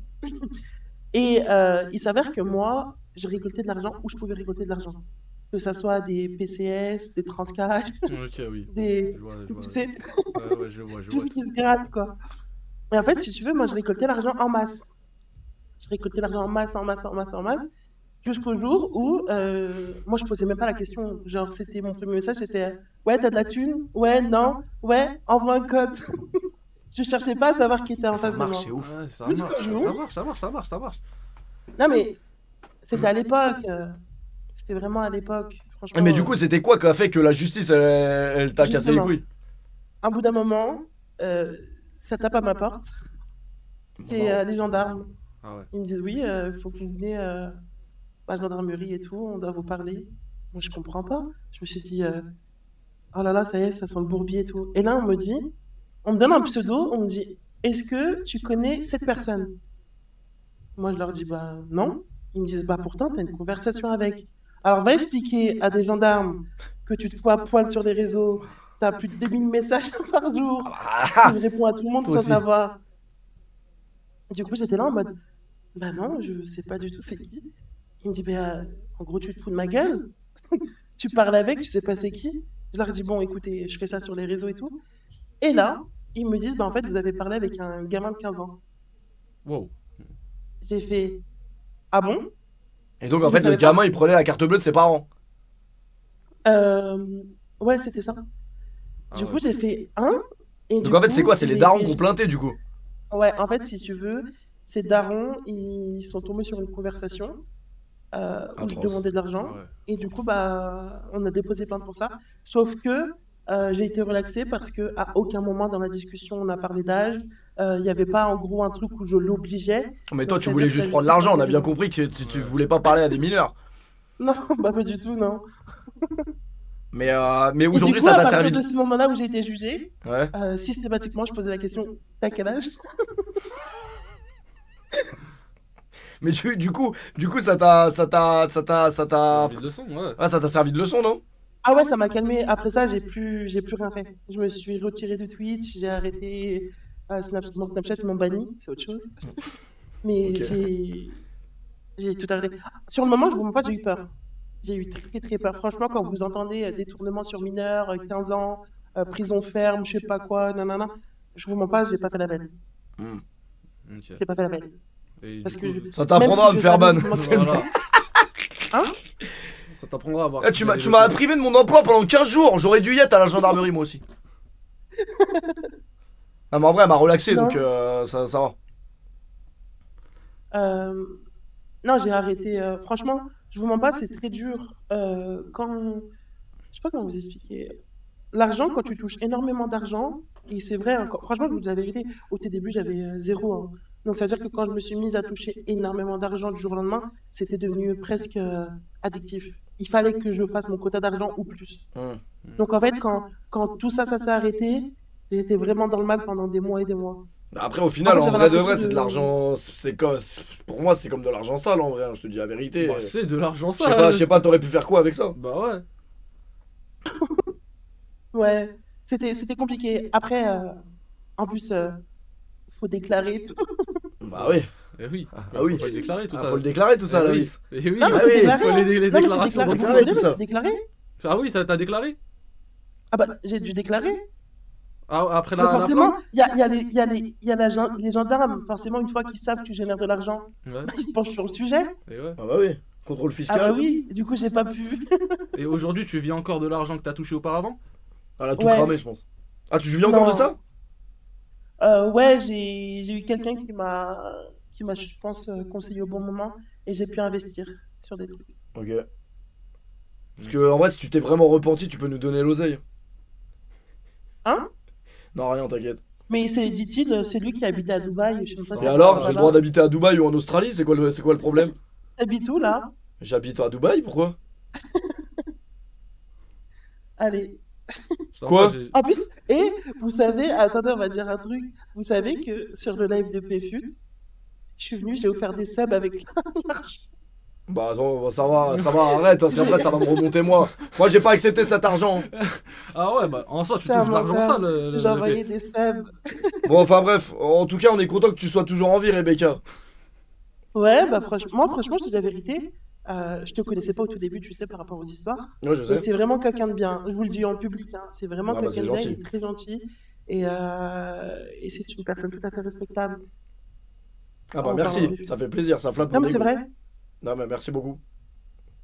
et il s'avère que moi, je récoltais de l'argent où je pouvais récolter de l'argent. Que ça soit des PCS, des Transcash, Ok, oui. des... Je vois, je vois. Tu sais, Ouais, je vois, je tout vois. ce qui se gratte, quoi. Et en fait, si tu veux, moi, je récoltais l'argent en masse. Je récoltais l'argent en masse, en masse, en masse, en masse, jusqu'au jour où moi, je posais même pas la question. Genre, c'était mon premier message, c'était ouais, t'as de la thune? Ouais, non? Ouais, envoie un code. Je cherchais pas à savoir qui était en Ça face de moi. marche, c'est ouf. Ouais, ça Jusqu'au marche, jour. ça marche. Non, mais c'était à l'époque. C'était vraiment à l'époque. Franchement, Mais du coup, c'était quoi qui a fait que la justice, elle t'a cassé les Justement. couilles? un bout d'un moment, ça tape à ma porte. C'est les gendarmes. Ah ouais. Ils me disent oui, il faut que vous venez à la gendarmerie et tout, on doit vous parler. Moi, je comprends pas. Je me suis dit, oh là là, ça y est, ça sent le bourbier et tout. Et là, on me donne un pseudo, on me dit, est-ce que tu connais cette personne? Moi, je leur dis, bah non. Ils me disent, bah pourtant, tu as une conversation avec. Alors, va expliquer à des gendarmes que tu te fous à poil sur les réseaux, tu as plus de 2000 messages par jour, Ah, tu réponds à tout le monde toi sans aussi. savoir. Du coup, j'étais là en mode, bah non, je sais pas du tout c'est qui. Il me dit, bah, en gros, tu te fous de ma gueule. Tu parles avec, tu sais pas c'est qui. Je leur dis, bon, écoutez, je fais ça sur les réseaux et tout. Et là, ils me disent, bah en fait, vous avez parlé avec un gamin de 15 ans. Wow. J'ai fait, ah bon? Et donc, en Je fait, le savais pas. gamin, il prenait la carte bleue de ses parents. Ouais, c'était ça. Ah Du ouais. coup, j'ai fait, hein? Et Donc, du en fait, coup, c'est quoi? C'est les j'ai- darons j'ai- qui ont plainté, du coup. Ouais, en fait, si tu veux, ces darons, ils sont tombés sur une conversation où je Atroce. demandais de l'argent. Ah ouais. Et du coup, bah, on a déposé plainte pour ça. Sauf que j'ai été relaxée parce que à aucun moment dans la discussion on a parlé d'âge. Il n'y avait pas en gros un truc où je l'obligeais. Mais toi, Donc, tu ça veut voulais dire que juste la prendre justice l'argent. On m'a a bien raison. compris que tu Ouais. voulais pas parler à des mineurs. Non, bah pas du tout, non. Mais Et aujourd'hui, du coup, ça à t'a partir servi. de ce moment-là où j'ai été jugée, Ouais. systématiquement, je posais la question, t'as quel âge? Mais du coup, ça t'a. Servi de leçon, ouais. Ah, ça t'a servi de leçon, non? Ah ouais, ça m'a calmé. Après ça, j'ai plus rien fait. Je me suis retirée de Twitch, j'ai arrêté mon Snapchat, ils m'ont banni, c'est autre chose. Mais Ok. j'ai tout arrêté. Sur le moment, je vous mens pas, j'ai eu peur. J'ai eu très très peur. Franchement, quand vous entendez détournement sur mineur, 15 ans, prison ferme, je sais pas quoi, nanana, je vous mens pas, je l'ai pas fait la veille. Hmm. Ok. Je l'ai pas fait la veille. Et Parce du coup, que Ça t'apprendra à même me si faire je ban. savais comment- voilà. Hein? Ça t'apprendra à voir. Eh, tu m'as privé de mon emploi pendant 15 jours. J'aurais dû y être à la gendarmerie, moi aussi. Non, mais en vrai, elle m'a relaxé, Non. donc ça va. Non, j'ai arrêté. Franchement, je vous mens pas, c'est très dur. Quand. Je sais pas comment vous expliquer. L'argent, quand tu touches énormément d'argent, et c'est vrai, hein, franchement, je vous dis la vérité, au tout début, j'avais zéro, hein. Donc, ça veut dire que quand je me suis mise à toucher énormément d'argent du jour au lendemain, c'était devenu presque addictif. Il fallait que je fasse mon quota d'argent ou plus. Hmm. Donc, en fait, quand tout ça, ça s'est arrêté, j'ai été vraiment dans le mal pendant des mois et des mois. Après, au final, En fait, en j'avais vrai de l'impression vrai, c'est de de- l'argent. Pour moi, c'est comme de l'argent sale, en vrai, hein, je te dis la vérité. Bah, c'est de l'argent Je ça. sais pas, t'aurais pu faire quoi avec ça? Bah ouais. Ouais, c'était compliqué. Après, en plus, faut déclarer tout. Bah oui, Eh oui. Ah Bah, oui. Faut le déclarer tout ah, ça. faut le déclarer tout ça, Eh la oui. vis. Eh oui. Non, mais Ah c'est oui, déclaré. faut les Non, mais c'est déclarations. déclaré. déclarer, tout Vous ça. c'est déclaré. Ah oui, t'as déclaré? Ah bah, j'ai dû déclarer. Ah, après Mais la forcément, plainte. il y a les gendarmes, forcément, une fois qu'ils savent que tu génères de l'argent, Ouais. ils se penchent sur le sujet. Et ouais. Ah bah oui, contrôle Ah fiscal. bah oui, du coup, j'ai pas pu. Et aujourd'hui, tu vis encore de l'argent que t'as touché auparavant? Elle a tout Ouais. cramé, je pense. Ah, tu vis encore de Non. ça? Ouais, j'ai eu quelqu'un qui m'a, je pense, conseillé au bon moment et j'ai pu investir sur des trucs. Ok. Parce que, en vrai, si tu t'es vraiment repenti, tu peux nous donner l'oseille. Hein? Non, rien, t'inquiète. Mais dit-il, c'est lui qui habitait à Dubaï. Je sais même pas si Et t'as alors, pas j'ai le là-bas. droit d'habiter à Dubaï ou en Australie? C'est quoi le problème? T'habites où là? J'habite à Dubaï, pourquoi? Allez, Ça Quoi va, j'ai- En plus, et vous savez, attendez, on va dire un truc. Vous savez que sur le live de PFUT, je suis venu, j'ai offert des subs avec l'argent. Bah attends, ça va, arrête, parce qu'après ça va me remonter moi. Moi j'ai pas accepté cet argent. Ah ouais, bah en soi, tu C'est un touches de l'argent menteur. sale. J'ai envoyé des subs. Bon, enfin bref, en tout cas, on est content que tu sois toujours en vie, Rebecca. Ouais, bah franchement, je te dis la vérité. Je te connaissais pas au tout début, tu sais, par rapport aux histoires. Ouais, je Et sais. c'est vraiment quelqu'un de bien. Je vous le dis en public, hein. C'est vraiment Ah bah, quelqu'un c'est de bien, gentil. il est très gentil. Et c'est une personne tout à fait respectable. Ah bah Enfin, merci, ça fait plaisir, ça flatte Non, mon mais c'est ego. vrai. Non mais merci beaucoup.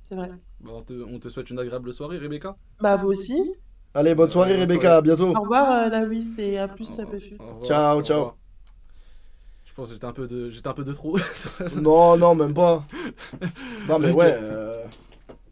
C'est vrai. Bah, on te souhaite une agréable soirée, Rebecca. Bah, vous aussi. Allez, bonne soirée Bonne Rebecca, soirée. à bientôt. Au revoir, la Luis, et à plus, ça peut Au revoir, Ciao, au ciao. revoir. Je pense que j'étais un peu de trop. Non, non, même pas. Non mais Ok. ouais,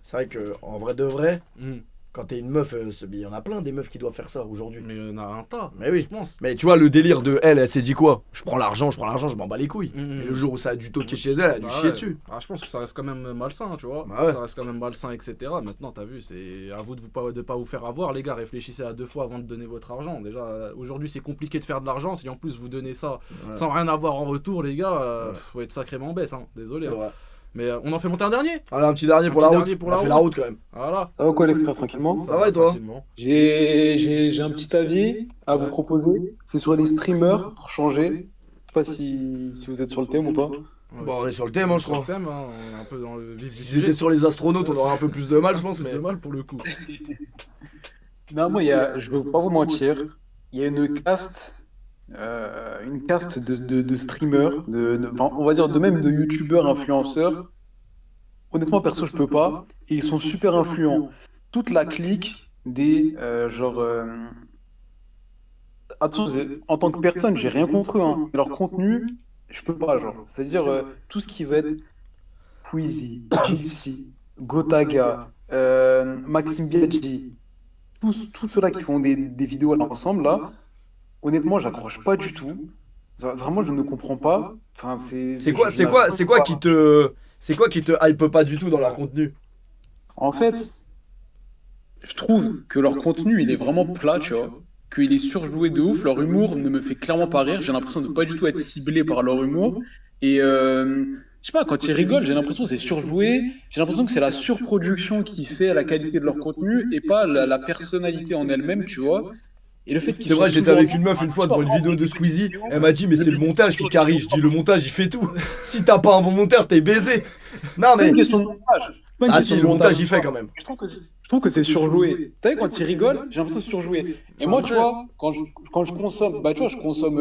c'est vrai que en vrai de vrai, Hmm. quand t'es une meuf, il y en a plein des meufs qui doivent faire ça aujourd'hui. Mais il y en a un tas. Mais oui. Je pense. Mais tu vois, le délire de elle s'est dit quoi? Je prends l'argent, je m'en bats les couilles. Mhm. Et le jour où ça a dû toquer chez elle, elle a dû Bah chier ouais. dessus. Ah, je pense que ça reste quand même malsain, tu vois. Bah ouais. Ça reste quand même malsain, etc. Maintenant, t'as vu, c'est à vous de pas vous faire avoir, les gars. Réfléchissez à 2 fois avant de donner votre argent. Déjà, aujourd'hui, c'est compliqué de faire de l'argent. Si en plus vous donnez ça Ouais. sans rien avoir en retour, les gars, Ouais. faut être sacrément bête. Hein. Désolé. C'est hein. vrai. Mais on en fait monter un dernier. Allez, un petit dernier Un pour petit la route. dernier pour On a la fait route. la route quand même. Voilà. Ça va quoi les frères, tranquillement? Ça va et toi? Tranquillement. J'ai un petit avis à vous proposer. C'est sur les streamers, pour changer. Je sais pas si vous êtes sur le thème ou pas. Bon, on est sur le thème, hein, je Sur le crois. thème, hein, on est un peu dans le vif du Si sujet. c'était sur les astronautes, on aurait un peu plus de mal, je pense. Plus Mais de mal pour le coup. Non, moi, je vais pas vous mentir, il y a une caste de streamers, enfin, on va dire de même de youtubeurs, influenceurs. Honnêtement, perso, je peux pas. Et ils sont super influents. Toute la clique des attention, en tant que personne, j'ai rien contre eux, hein. Mais leur contenu, je peux pas, genre. C'est-à-dire tout ce qui va être Queasy, Jilcy, Gotaga, Maxime Biaggi, tous ceux-là qui font des vidéos ensemble, là, honnêtement, j'accroche pas du tout. Vraiment, je ne comprends pas. Enfin, c'est quoi qui te hype pas du tout dans leur contenu? En fait, je trouve que leur contenu, il est vraiment plat, tu vois. Qu'il est surjoué de ouf. Leur humour ne me fait clairement pas rire. J'ai l'impression de pas du tout être ciblé par leur humour. Et je sais pas, quand ils rigolent, j'ai l'impression que c'est surjoué. J'ai l'impression que c'est la surproduction qui fait la qualité de leur contenu et pas la personnalité en elle-même, tu vois. Et le fait qu'ils C'est vrai, soient j'étais toujours avec une meuf une fois devant une vidéo de Squeezie, elle m'a dit mais c'est le montage qui carry. Je dis le montage il fait tout. Si t'as pas un bon monteur, t'es baisé. Non C'est pas mais. une question de montage. C'est pas une Ah question si, de le montage il fait quand même. Je trouve que c'est surjoué. T'as vu, quand ils rigolent, j'ai l'impression que c'est surjoué. Et moi, tu vois, quand je consomme, bah tu vois, je consomme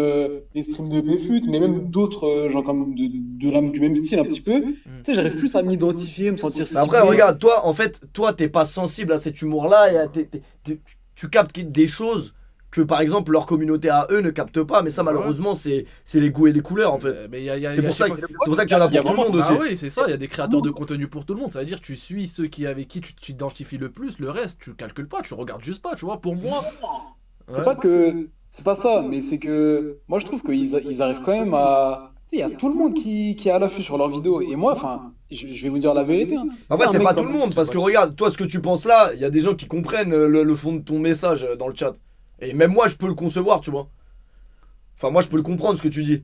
les streams de PFUT, mais même d'autres gens comme du même style un petit peu. Tu sais, j'arrive plus à m'identifier, me sentir Mais après, ciblé. regarde, toi, en fait, toi, t'es pas sensible à cet humour-là et tu captes des choses que, par exemple, leur communauté à eux ne capte pas. Mais ça, malheureusement, c'est les goûts et les couleurs, en fait. Mais y a- C'est pour ça qu'il y en a il y a pour tout le monde aussi. Ah oui, c'est ça, il y a des créateurs de contenu pour tout le monde. Ça veut dire tu suis ceux avec qui tu t'identifies le plus, le reste, tu calcules pas, tu regardes juste pas, tu vois. Pour moi. C'est Ouais. pas que. C'est pas ça, mais c'est que. Moi, je trouve qu'ils arrivent quand même à. Tu sais, il y a tout le monde qui est à l'affût sur leurs vidéos. Et moi, enfin, je vais vous dire la vérité, hein. En fait, Un c'est mec pas tout comme- le monde, parce que regarde, toi, ce que tu penses là, il y a des gens qui comprennent le fond de ton message dans le chat. Et même moi, je peux le concevoir, tu vois. Enfin, moi, je peux le comprendre, ce que tu dis.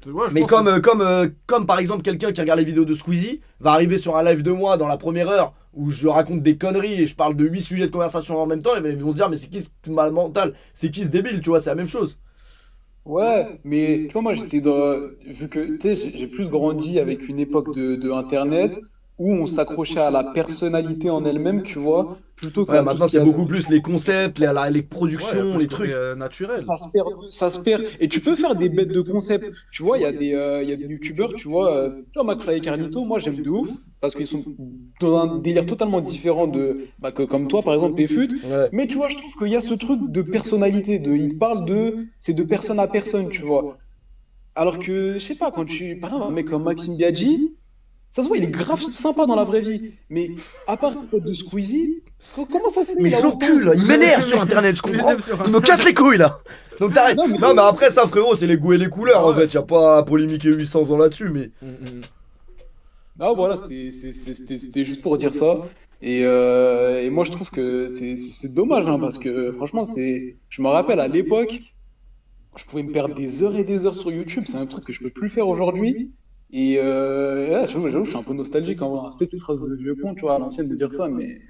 Ouais, je Mais pense que- comme par exemple quelqu'un qui regarde les vidéos de Squeezie va arriver sur un live de moi dans la première heure où je raconte des conneries et je parle de 8 sujets de conversation en même temps, et ils vont se dire mais c'est qui ce mal mental, c'est qui ce débile, tu vois, c'est la même chose. Ouais, mais tu vois, moi, vu que, tu sais, j'ai plus grandi avec une époque de Internet où on s'accrochait à la personnalité en elle-même, tu vois, plutôt Ouais, qu'à maintenant tout ce c'est qu'il y a- beaucoup plus les concepts, les Ouais, productions, plus les côté, trucs. naturel. Ça se perd. Et tu peux faire des bêtes de concept. Tu vois, il y a des youtubeurs, tu vois, tu vois, McFly et Carlito, moi j'aime de ouf, parce qu'ils sont dans un délire totalement différent comme toi, par exemple, PFUT. Ouais. Mais tu vois, je trouve qu'il y a ce truc de personnalité, ils parlent c'est de personne à personne, tu vois. Alors que, je sais pas, par exemple, un mec comme Maxime Biaggi, ça se voit, il est grave sympa dans la vraie vie. Mais à part le pote de Squeezie, comment ça se fait Mais il a je l'encule, autant- il m'énerve sur internet, je comprends. Sur Il me casse les couilles là. Donc t'arrêtes. Non, Non, mais après ça, frérot, c'est les goûts et les couleurs Ah en ouais. fait. Y a pas à polémiquer 800 ans là-dessus, mais. Mm, mm. Ah voilà, c'était juste pour dire ça. Et moi, je trouve que c'est dommage, hein, parce que franchement, je me rappelle à l'époque, je pouvais me perdre des heures et des heures sur YouTube. C'est un truc que je peux plus faire aujourd'hui. Et là, j'avoue, je suis un peu nostalgique. En vrai. C'est peut-être une phrase de vieux con, tu vois, à l'ancienne de dire ça, mais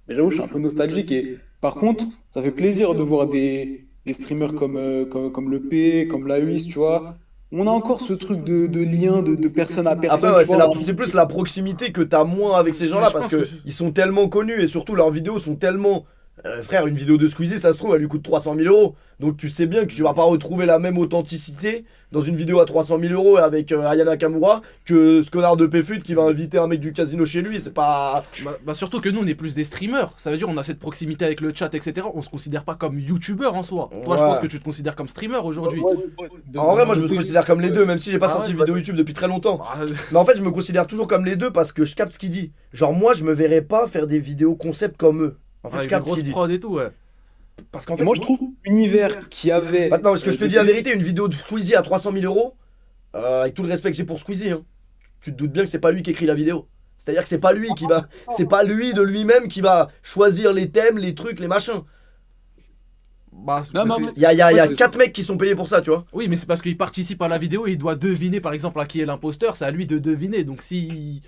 j'avoue, je suis un peu nostalgique. Et par contre, ça fait plaisir de voir des streamers comme le P, comme la Huis, tu vois. On a encore ce truc de lien, de personne à personne. Après, ouais, tu vois. c'est plus la proximité que t'as moins avec ces gens-là je parce pense que que ils sont tellement connus et surtout leurs vidéos sont tellement. Frère, une vidéo de Squeezie, ça se trouve, elle lui coûte 300 000 euros. Donc tu sais bien que tu vas pas retrouver la même authenticité dans une vidéo à 300 000 euros avec Ayana Kamura que ce connard de Pfut qui va inviter un mec du casino chez lui. C'est pas. Bah surtout que nous on est plus des streamers, ça veut dire on a cette proximité avec le chat etc. On se considère pas comme youtubeur en soi. Toi je Ouais. pense que tu te considères comme streamer aujourd'hui. En vrai, moi je me considère comme les deux, même si j'ai pas Ah sorti ouais, de vidéo YouTube depuis très longtemps. Bah, Mais en fait, je me considère toujours comme les deux parce que je capte ce qu'il dit. Genre, moi, je me verrais pas faire des vidéos concept comme eux. En fait, je avec des capte ce grosses qu'il dit. prods et tout ouais. Parce qu'en Et fait, moi, je trouve l'univers qui avait. maintenant, parce que je te des- dis la vérité, une vidéo de Squeezie à 300 000 euros, avec tout le respect que j'ai pour Squeezie, hein, tu te doutes bien que c'est pas lui qui écrit la vidéo. C'est-à-dire que c'est pas lui qui va. C'est pas lui de lui-même qui va choisir les thèmes, les trucs, les machins. Bah, Non, mais en c'est- fait, Il y a ouais, c'est 4 ça. mecs qui sont payés pour ça, tu vois. Oui mais c'est parce qu'il participe à la vidéo et il doit deviner par exemple à qui est l'imposteur, c'est à lui de deviner. Donc si...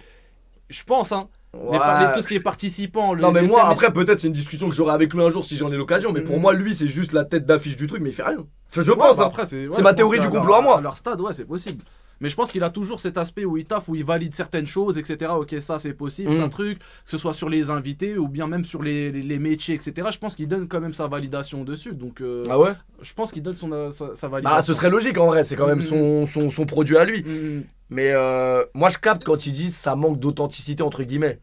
Je pense hein. Ouais. Tout ce qui est participant... Non, mais les moi, thèmes- après, peut-être c'est une discussion que j'aurai avec lui un jour si j'en ai l'occasion. Mais pour moi, lui, c'est juste la tête d'affiche du truc, mais il fait rien. Enfin, je Ouais, pense, bah hein. après, C'est ouais, ma je pense théorie du qu'à complot à moi. À leur stade, ouais, c'est possible. Mais je pense qu'il a toujours cet aspect où il taffe, où il valide certaines choses, etc. Ok, ça c'est possible, c'est un truc, que ce soit sur les invités ou bien même sur les métiers, etc. Je pense qu'il donne quand même sa validation dessus. Donc, Ah ouais? je pense qu'il donne sa validation. Bah, ce serait logique en vrai, c'est quand même Mhm. son produit à lui. Mhm. Mais moi, je capte quand ils disent ça manque d'authenticité, entre guillemets.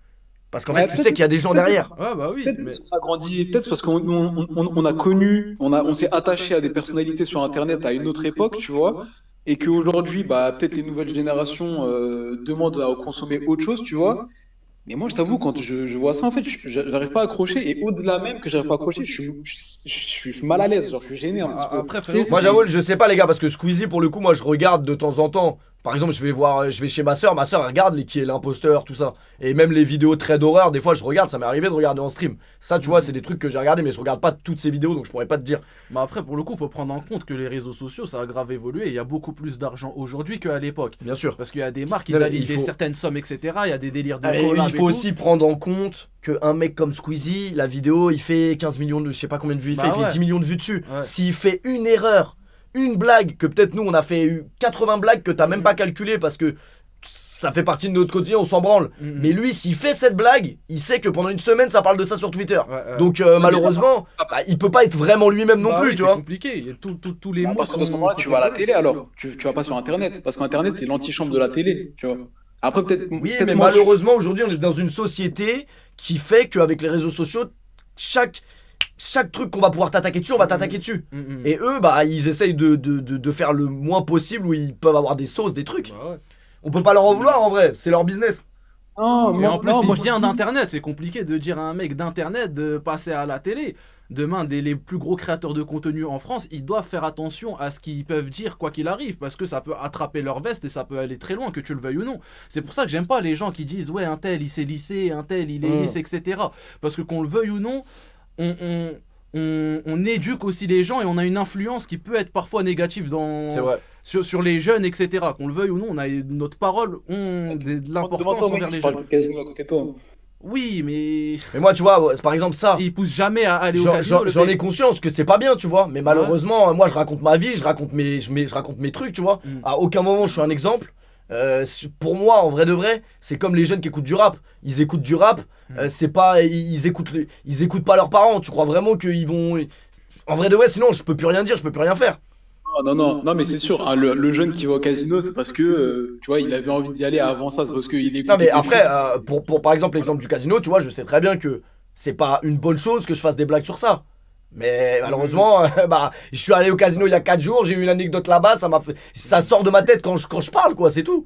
Parce qu'en Ouais, fait, tu peut-être- sais qu'il y a des gens peut-être- derrière. Ouais, bah oui. Peut-être mais- parce qu'on a grandi, peut-être parce qu'on a connu, on s'est attaché à des personnalités sur Internet à une autre époque, tu vois, et qu'aujourd'hui, bah, peut-être les nouvelles générations demandent à consommer autre chose, tu vois. Mais moi, je t'avoue, quand je vois ça, en fait, j'arrive pas à accrocher, et au-delà même que j'arrive pas à accrocher, je suis mal à l'aise, genre, je suis gêné un petit peu. Après, Tu sais, frérot, Moi, j'avoue, je sais pas, les gars, parce que Squeezie, pour le coup, moi, je regarde de temps en temps. Par exemple, je vais chez ma soeur elle regarde qui est l'imposteur, tout ça. Et même les vidéos très d'horreur, des fois, je regarde, ça m'est arrivé de regarder en stream. Ça, tu vois, c'est des trucs que j'ai regardé, mais je regarde pas toutes ces vidéos, donc je pourrais pas te dire. Mais après, pour le coup, faut prendre en compte que les réseaux sociaux, ça a grave évolué. Il y a beaucoup plus d'argent aujourd'hui qu'à l'époque. Bien sûr. Parce qu'il y a des marques, Non, ils mais allient il faut- certaines sommes, etc. Il y a des délires de Et collab il et faut tout. aussi prendre en compte qu'un mec comme Squeezie, la vidéo, il fait 15 millions de. Je sais pas combien de vues il fait, Bah il fait ouais. 10 millions de vues dessus. Ouais. S'il fait une erreur, une blague, que peut-être nous on a fait 80 blagues que t'as même pas calculé parce que ça fait partie de notre quotidien, on s'en branle. Mhm. Mais lui, s'il fait cette blague, il sait que pendant une semaine ça parle de ça sur Twitter. Ouais, ouais. Donc malheureusement, bah, il peut pas être vraiment lui-même non Bah plus, oui, tu c'est vois. compliqué. Il y a tous les À mots partir de ce sont- moment-là, tu vas à la télé alors. Tu vas pas sur Internet. Parce qu'Internet, c'est l'antichambre de la télé, tu vois. Après, peut-être. Oui, peut-être mais moi, malheureusement aujourd'hui on est dans une société qui fait qu'avec les réseaux sociaux, chaque truc qu'on va pouvoir t'attaquer dessus, on va t'attaquer dessus. Mhm. Et eux, bah, ils essayent de faire le moins possible où ils peuvent avoir des sauces, des trucs. Bah ouais. On peut pas leur en vouloir en vrai, c'est leur business. Non, Et moi- en plus, non, il moi, je vient dis- d'internet. C'est compliqué de dire à un mec d'internet de passer à la télé. Demain, les plus gros créateurs de contenu en France, ils doivent faire attention à ce qu'ils peuvent dire quoi qu'il arrive, parce que ça peut attraper leur veste et ça peut aller très loin, que tu le veuilles ou non. C'est pour ça que j'aime pas les gens qui disent ouais, un tel il s'est lissé, un tel il est lisse, etc. Parce que qu'on le veuille ou non, on éduque aussi les gens et on a une influence qui peut être parfois négative C'est vrai. sur les jeunes, etc. Qu'on le veuille ou non, on a notre parole, de l'importance Demande-toi au mec envers qui les parle jeunes. de casino à côté de toi. Oui, mais Mais moi, tu vois, par exemple, ça, il pousse jamais à aller au casino. le j'en mec. ai conscience que c'est pas bien, tu vois. Mais malheureusement, moi, je raconte ma vie, je raconte mes trucs, tu vois. Mm. À aucun moment, je suis un exemple. Pour moi, en vrai de vrai, c'est comme les jeunes qui écoutent du rap. Ils écoutent du rap, c'est pas, ils écoutent pas leurs parents. Tu crois vraiment qu'ils vont. En vrai de vrai, sinon, je peux plus rien dire, je peux plus rien faire. Non, mais c'est sûr, hein, le jeune qui va au casino, c'est parce que, tu vois, il avait envie d'y aller avant ça, c'est parce qu'il écoute. Non, mais après, pour par exemple l'exemple du casino, tu vois, je sais très bien que c'est pas une bonne chose que je fasse des blagues sur ça. Mais malheureusement, bah, je suis allé au casino il y a 4 jours, j'ai eu une anecdote là-bas, ça sort de ma tête quand je parle, quoi, c'est tout.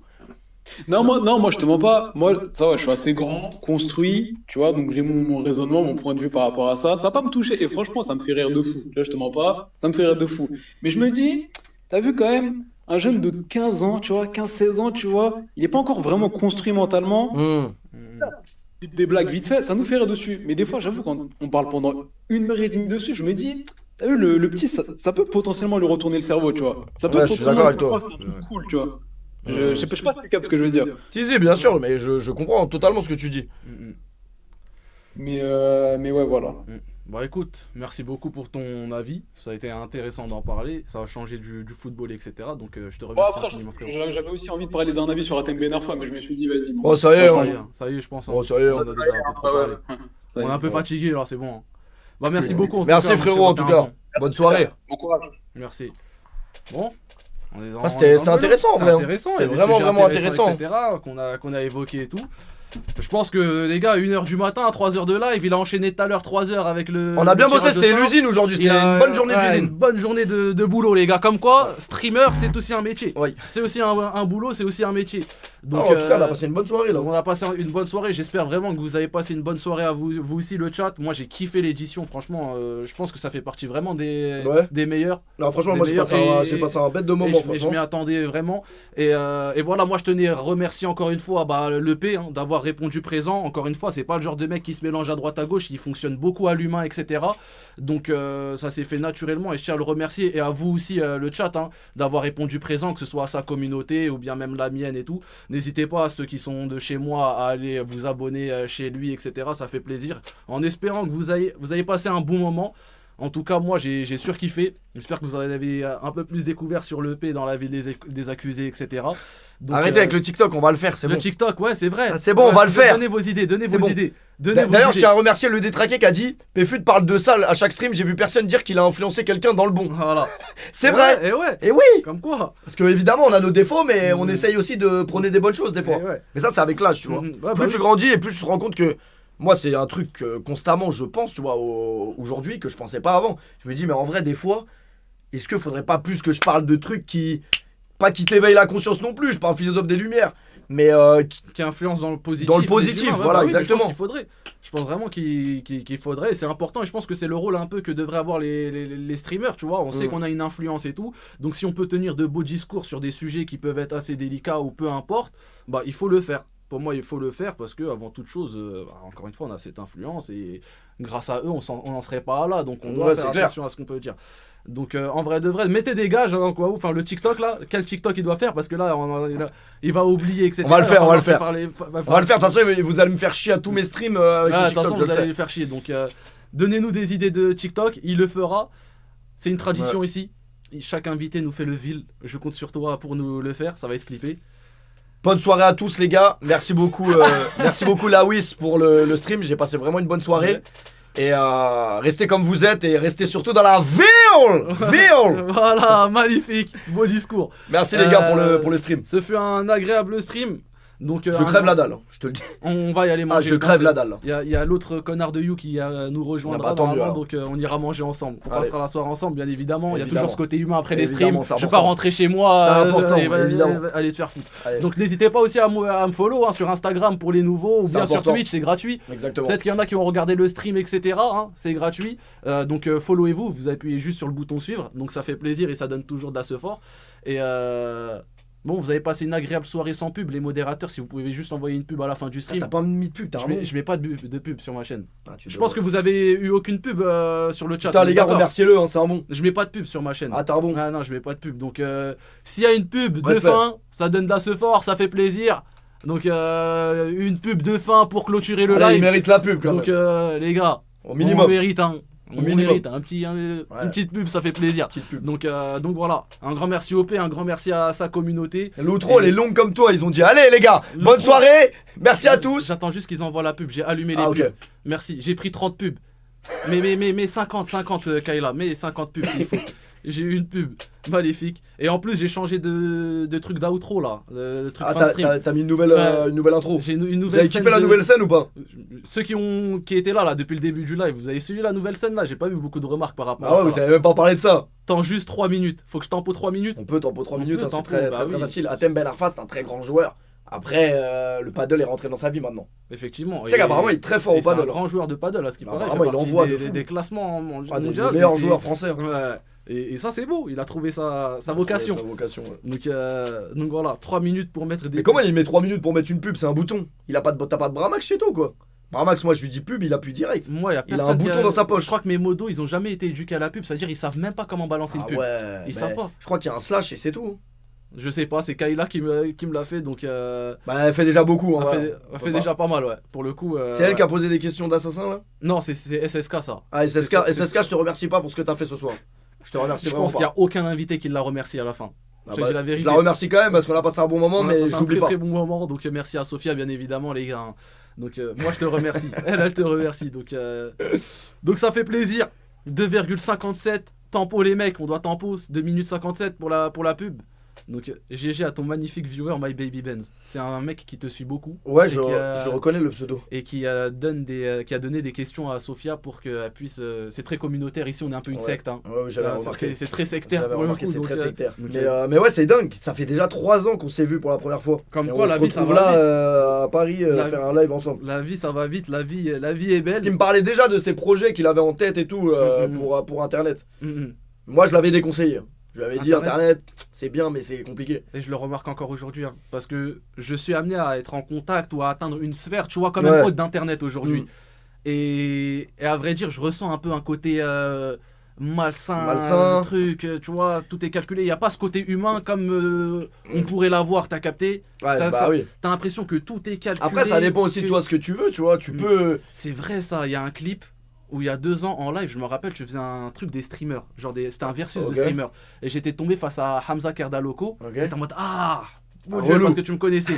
Non, moi, je te mens pas. Moi, ça va, je suis assez grand, construit, tu vois, donc j'ai mon raisonnement, mon point de vue par rapport à ça. Ça va pas me toucher, et franchement, ça me fait rire de fou. Là, je te mens pas, ça me fait rire de fou. Mais je me dis, t'as vu quand même, un jeune de 15 ans, tu vois, 15-16 ans, tu vois, il est pas encore vraiment construit mentalement. des blagues vite fait, ça nous fait rire dessus. Mais des fois, j'avoue, quand on parle pendant 1 heure et demie dessus, je me dis, t'as vu, le petit, ça peut potentiellement lui retourner le cerveau, tu vois. Ça peut Ouais, je suis d'accord avec toi. potentiellement faire croire que c'est un truc cool, tu vois. Je sais pas si c'est capable ce que je veux dire. Si, bien sûr, mais je comprends totalement ce que tu dis. Mais ouais, voilà. Bah écoute, merci beaucoup pour ton avis. Ça a été intéressant d'en parler. Ça a changé du football, etc. Donc je te Bon, remercie après, infiniment, frérot. j'avais aussi envie de parler d'un avis sur Atem Ben Arfa, mais je me suis dit, vas-y. Oh, ça y est, Ça y est, je pense. Oh, ça y est, on a déjà un peu trop parlé. On est un peu fatigué, alors c'est bon. Bah merci beaucoup. en tout Merci cas, frérot, en tout cas. Bonne soirée. Bon courage. Merci. Bon. C'était intéressant, en vrai, hein. Intéressant, C'était il y a des vraiment, sujets vraiment intéressants, intéressant. etc. qu'on a évoqué et tout. Je pense que les gars, à 1h du matin, à 3h de live, il a enchaîné tout à l'heure 3h avec le. On a bien le bossé, tirage de c'était sort. l'usine aujourd'hui, Il c'était a- une bonne journée ouais, d'usine. Une bonne journée de boulot, les gars. Comme quoi, streamer, c'est aussi un métier. Oui. C'est aussi un boulot, c'est aussi un métier. Donc, en tout cas, on a passé une bonne soirée là. on a passé une bonne soirée. J'espère vraiment que vous avez passé une bonne soirée à vous aussi, le chat. Moi, j'ai kiffé l'édition. Franchement, je pense que ça fait partie vraiment des meilleurs. Non, franchement, Des moi meilleurs. j'ai passé un bête de Et moment, je m'y franchement. attendais vraiment. Et voilà, moi je tenais à remercier encore une fois l'EP d'avoir répondu présent. Encore une fois, c'est pas le genre de mec qui se mélange à droite à gauche, il fonctionne beaucoup à l'humain, etc. Donc ça s'est fait naturellement et je tiens à le remercier. Et à vous aussi, le chat, d'avoir répondu présent, que ce soit à sa communauté ou bien même la mienne et tout. N'hésitez pas, à ceux qui sont de chez moi, à aller vous abonner chez lui, etc. Ça fait plaisir. En espérant que vous ayez passé un bon moment. En tout cas, moi, j'ai surkiffé. J'espère que vous en avez un peu plus découvert sur l'EP dans la ville des accusés, etc. Donc, Arrêtez avec le TikTok, on va le faire, c'est le bon. TikTok, ouais, c'est vrai. Ah, c'est bon, on va le faire. Donnez vos idées, donnez C'est vos bon. idées. D'ailleurs, je tiens à remercier le détraqué qui a dit Péfut parle de ça à chaque stream, j'ai vu personne dire qu'il a influencé quelqu'un dans le bon. Voilà. C'est vrai. Et ouais. Et oui. Comme quoi. Parce que évidemment, on a nos défauts, mais on essaye aussi de prôner des bonnes choses des fois. Et ouais. Mais ça, c'est avec l'âge, tu vois. Ouais, Plus bah tu oui. grandis et plus tu te rends compte que moi, c'est un truc que constamment je pense, tu vois, aujourd'hui que je pensais pas avant. Je me dis, mais en vrai, des fois, est-ce qu'il faudrait pas plus que je parle de trucs pas qui t'éveillent la conscience non plus, je suis pas un philosophe des Lumières, mais qui influence dans le positif. Dans le les positif, humains, voilà, bah oui, mais exactement. Je pense qu'il faudrait. Je pense vraiment qu'il faudrait. Et c'est important. Et je pense que c'est le rôle un peu que devraient avoir les streamers. Tu vois, on sait qu'on a une influence et tout. Donc si on peut tenir de beaux discours sur des sujets qui peuvent être assez délicats ou peu importe, bah il faut le faire. Pour moi, il faut le faire parce que avant toute chose, encore une fois, on a cette influence et grâce à eux, on n'en serait pas là. Donc on doit Ouais, faire c'est clair. attention à ce qu'on peut dire. Donc en vrai de vrai, mettez des gages quoi. Enfin le TikTok là, quel TikTok il doit faire parce que là, il va oublier etc. On va le faire, on va le faire. On on va le faire. De toute façon, vous allez me faire chier à tous mes streams avec de ce toute TikTok, façon, je vous le allez sais. le faire chier. Donc, donnez-nous des idées de TikTok. Il le fera. C'est une tradition ici. Chaque invité nous fait le vil. Je compte sur toi pour nous le faire. Ça va être clippé. Bonne soirée à tous les gars. Merci beaucoup, merci beaucoup Lawis pour le stream. J'ai passé vraiment une bonne soirée. Et restez comme vous êtes et restez surtout dans la ville. Voilà, magnifique. Beau discours. Merci les gars pour le stream. Ce fut un agréable stream. Donc, Je crève la dalle, je te le dis. On va y aller manger. Je crève la dalle. Il y a l'autre connard de You qui nous rejoindra attendu, normalement, alors. donc on ira manger ensemble. On Allez. passera la soirée ensemble, bien évidemment. Il y a Évidemment. toujours ce côté humain après les Évidemment, streams. c'est Je vais pas important. rentrer chez moi. C'est important, évidemment. Allez te faire foutre. Allez. Donc n'hésitez pas aussi à me follow sur Instagram pour les nouveaux ou C'est bien sur important. Twitch, c'est gratuit. Exactement. Peut-être qu'il y en a qui ont regardé le stream, etc. C'est gratuit. Donc followez-vous, vous appuyez juste sur le bouton suivre. Donc ça fait plaisir et ça donne toujours de la support. Et bon, vous avez passé une agréable soirée sans pub. Les modérateurs, si vous pouvez juste envoyer une pub à la fin du stream. T'as pas mis de pub, t'as un Je mets pas de pub sur ma chaîne. tu Je pense que vous avez eu aucune pub sur le chat. Putain, les gars, D'accord. remerciez-le, hein, c'est un bon. Je mets pas de pub sur ma chaîne. Ah, t'as un bon. Ah non, je mets pas de pub. Donc s'il y a une pub de Respect. fin, ça donne de la support, ça fait plaisir. Donc une pub de fin pour clôturer le Allez, il live. mérite la pub quand Donc même. les gars, Au minimum. on mérite on minimum. mérite une petite pub, ça fait plaisir. Petite pub. Donc voilà, un grand merci au P, un grand merci à sa communauté. L'outro, elle est longue comme toi. Ils ont dit allez les gars, bonne soirée. Merci à tous. J'attends juste qu'ils envoient la pub, j'ai allumé les Ah, ok. pubs. Merci, j'ai pris 30 pubs. Mais 50 Kayla, mais 50 pubs s'il faut. J'ai eu une pub maléfique. Et en plus, j'ai changé de truc d'outro là. Le truc Ah, fin de stream. t'as mis une nouvelle intro. J'ai une Vous nouvelle avez scène kiffé la nouvelle scène ou pas? Ceux qui étaient là depuis le début du live, vous avez suivi la nouvelle scène là? J'ai pas vu beaucoup de remarques par rapport Ah à ouais, ça. vous avez même pas parlé de ça. Attends juste 3 minutes. Faut que je tempo 3 minutes. On peut tempo 3 On minutes, peut hein, c'est tempo, très, bah très, très oui. facile. Atem Ben Arfa, c'est un très grand joueur. Après, le paddle est rentré dans sa vie maintenant. Effectivement. Tu sais qu'apparemment, il est très fort au C'est un paddle. grand joueur de paddle à ce qui Bah, paraît. apparemment, il fait partie envoie de des, fou. des classements Ah, des mondiaux. meilleurs joueurs français. hein. Ouais. Et ça c'est beau, il a trouvé sa vocation. Ouais, sa vocation, ouais. Donc voilà, 3 minutes pour mettre des. Mais comment il met 3 minutes pour mettre une pub? C'est un bouton. T'as pas de bras max chez toi quoi? Par Max, moi je lui dis pub, il appuie direct. Moi, y a Il a personne un qui bouton dans sa poche. Je crois que mes modos, ils ont jamais été éduqués à la pub, c'est-à-dire ils savent même pas comment balancer une Ah pub. ouais, Ils savent pas. Je crois qu'il y a un slash et c'est tout. Je sais pas, c'est Kayla qui me l'a fait, donc Bah, elle fait déjà beaucoup. elle Hein, fait, elle fait déjà pas mal, ouais. Pour le coup. C'est elle ouais. qui a posé des questions d'assassin là. Non, c'est SSK ça. Ah, SSK, C'est- SSK, je te remercie pas pour ce que t'as fait ce soir. Je te remercie Je vraiment pense qu'il y pas. a aucun invité qui l'a remercié à la fin. Ah Je te bah, dis la vérité. je la remercie quand même parce qu'on a passé un bon moment, On a mais passé un j'oublie très pas. très bon moment, donc merci à Sophia bien évidemment les gars. Hein. Donc moi je te remercie, elle te remercie, donc ça fait plaisir. 2,57 tempo les mecs, on doit tempo 2 minutes 57 pour la pub. Donc GG à ton magnifique viewer My Baby Benz. C'est un mec qui te suit beaucoup. Ouais, et je reconnais le pseudo. Et qui a donné des questions à Sophia pour qu'elle puisse. C'est très communautaire ici, on est un peu une Ouais. secte. Hein. Ouais, j'avais remarqué. C'est très sectaire J'avais pour le remarqué, coup. c'est donc, très sectaire. donc, Mais ouais, c'est dingue. Ça fait déjà 3 ans qu'on s'est vu pour la première fois. Comme Et quoi, on la se vie, ça retrouve va là vite. à Paris La faire un live ensemble. La vie ça va vite, la vie est belle. Il me parlait déjà de ses projets qu'il avait en tête et tout pour Internet. Moi, je l'avais déconseillé. Je lui avais dit Internet, c'est bien, mais c'est compliqué. Et je le remarque encore aujourd'hui, hein, parce que je suis amené à être en contact ou à atteindre une sphère, tu vois, quand même haute d'Internet aujourd'hui. Et à vrai dire, je ressens un peu un côté malsain, truc, tu vois, tout est calculé. Il n'y a pas ce côté humain comme on pourrait l'avoir, t'as capté. Ouais, oui. T'as l'impression que tout est calculé. Après, ça dépend aussi de toi ce que tu veux, tu vois. Tu peux. C'est vrai ça, il y a un clip où il y a 2 ans en live, je me rappelle, je faisais un truc des streamers. Genre c'était un versus de streamers. Et j'étais tombé face à Hamza Kerdaloko. J'étais en mode mon Dieu, parce que tu me connaissais.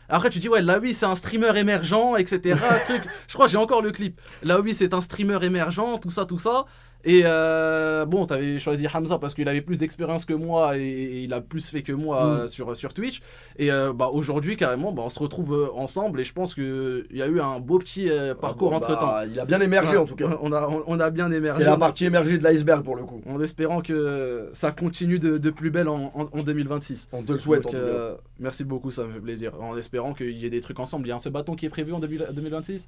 Après, tu dis, ouais, là, oui, c'est un streamer émergent, etc. truc. Je crois que j'ai encore le clip. Là, oui, c'est un streamer émergent, tout ça, tout ça. Et bon, t'avais choisi Hamza parce qu'il avait plus d'expérience que moi et il a plus fait que moi sur Twitch. Et aujourd'hui, carrément, on se retrouve ensemble et je pense qu'il y a eu un beau petit parcours entre temps. Il a bien émergé en tout cas. On a bien émergé. C'est la partie émergée de l'iceberg pour le coup. En espérant que ça continue de plus belle en 2026. On te le souhaite. Donc, en tout cas. merci beaucoup, ça me fait plaisir. En espérant qu'il y ait des trucs ensemble. Il y a un seul bâton qui est prévu en 2026 ?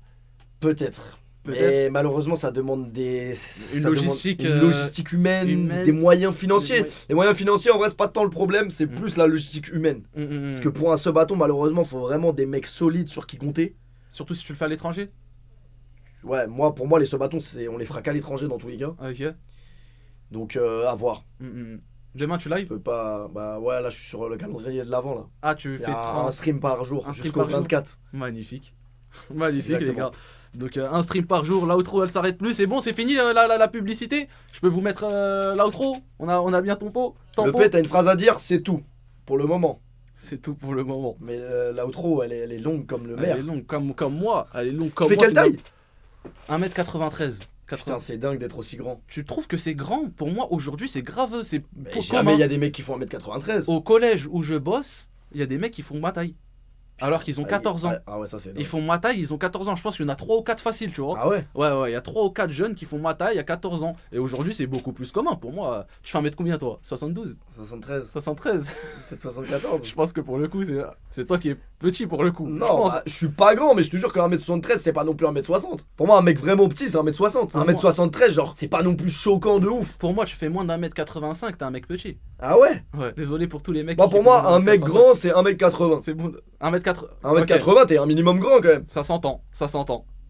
Peut-être. Mais malheureusement, ça demande une logistique humaine, des moyens financiers. Les moyens financiers, en vrai, c'est pas tant le problème, c'est plus la logistique humaine. Parce que pour un seul bâton, malheureusement, il faut vraiment des mecs solides sur qui compter. Surtout si tu le fais à l'étranger. Ouais, pour moi, les seul bâtons, on les fera qu'à l'étranger dans tous les cas. Ok. Donc, à voir. Demain, tu live ? Bah ouais, là, je suis sur le calendrier de l'avant, là. Ah, tu fais un stream par jour, jusqu'au 24. Magnifique. Magnifique, les gars. Donc un stream par jour, l'outro elle s'arrête plus, c'est bon, c'est fini la publicité. Je peux vous mettre l'outro, on a bien ton pot. Le P, t'as une phrase à dire, c'est tout, pour le moment. C'est tout pour le moment. Mais l'outro, elle est longue comme le maire. Elle est longue comme moi, elle est longue comme moi. Tu fais quelle taille ? 1m93. Putain, c'est dingue d'être aussi grand. Tu trouves que c'est grand ? Pour moi, aujourd'hui, c'est grave. Mais jamais il y a des mecs qui font 1m93. Au collège où je bosse, il y a des mecs qui font ma taille. Alors qu'ils ont 14 ans. Ah ouais, ça c'est dingue. Ils font ma taille, ils ont 14 ans. Je pense qu'il y en a 3 ou 4 faciles, tu vois. Ah ouais ? Ouais, il y a 3 ou 4 jeunes qui font ma taille à 14 ans. Et aujourd'hui, c'est beaucoup plus commun. Pour moi, tu fais 1 mètre combien, toi ? 72 ? 73. 73 Peut-être 74. Je pense que pour le coup, c'est toi qui es petit pour le coup. Non, je suis pas grand, mais je te jure que 1m73, c'est pas non plus 1m60. Pour moi, un mec vraiment petit, c'est 1m60. 1m73, genre, c'est pas non plus choquant de ouf. Pour moi, tu fais moins d'1m85, t'es un mec petit. Ah ouais ? Ouais, désolé pour tous les mecs. Bah, pour moi, un mec grand, c'est 1m80. C'est bon. 1m80. 1m80, t'es un minimum grand quand même. Ça s'entend.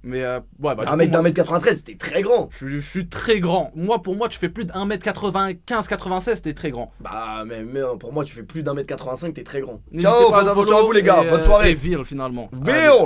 Mais ouais, un mec d'1m93, t'es très grand. Je suis très grand. Pour moi, tu fais plus d'1m95-96, t'es très grand. Bah, mais pour moi, tu fais plus d'1m85, t'es très grand. Ciao, faites attention à vous les gars. Bonne soirée. Et Ville finalement. Ville.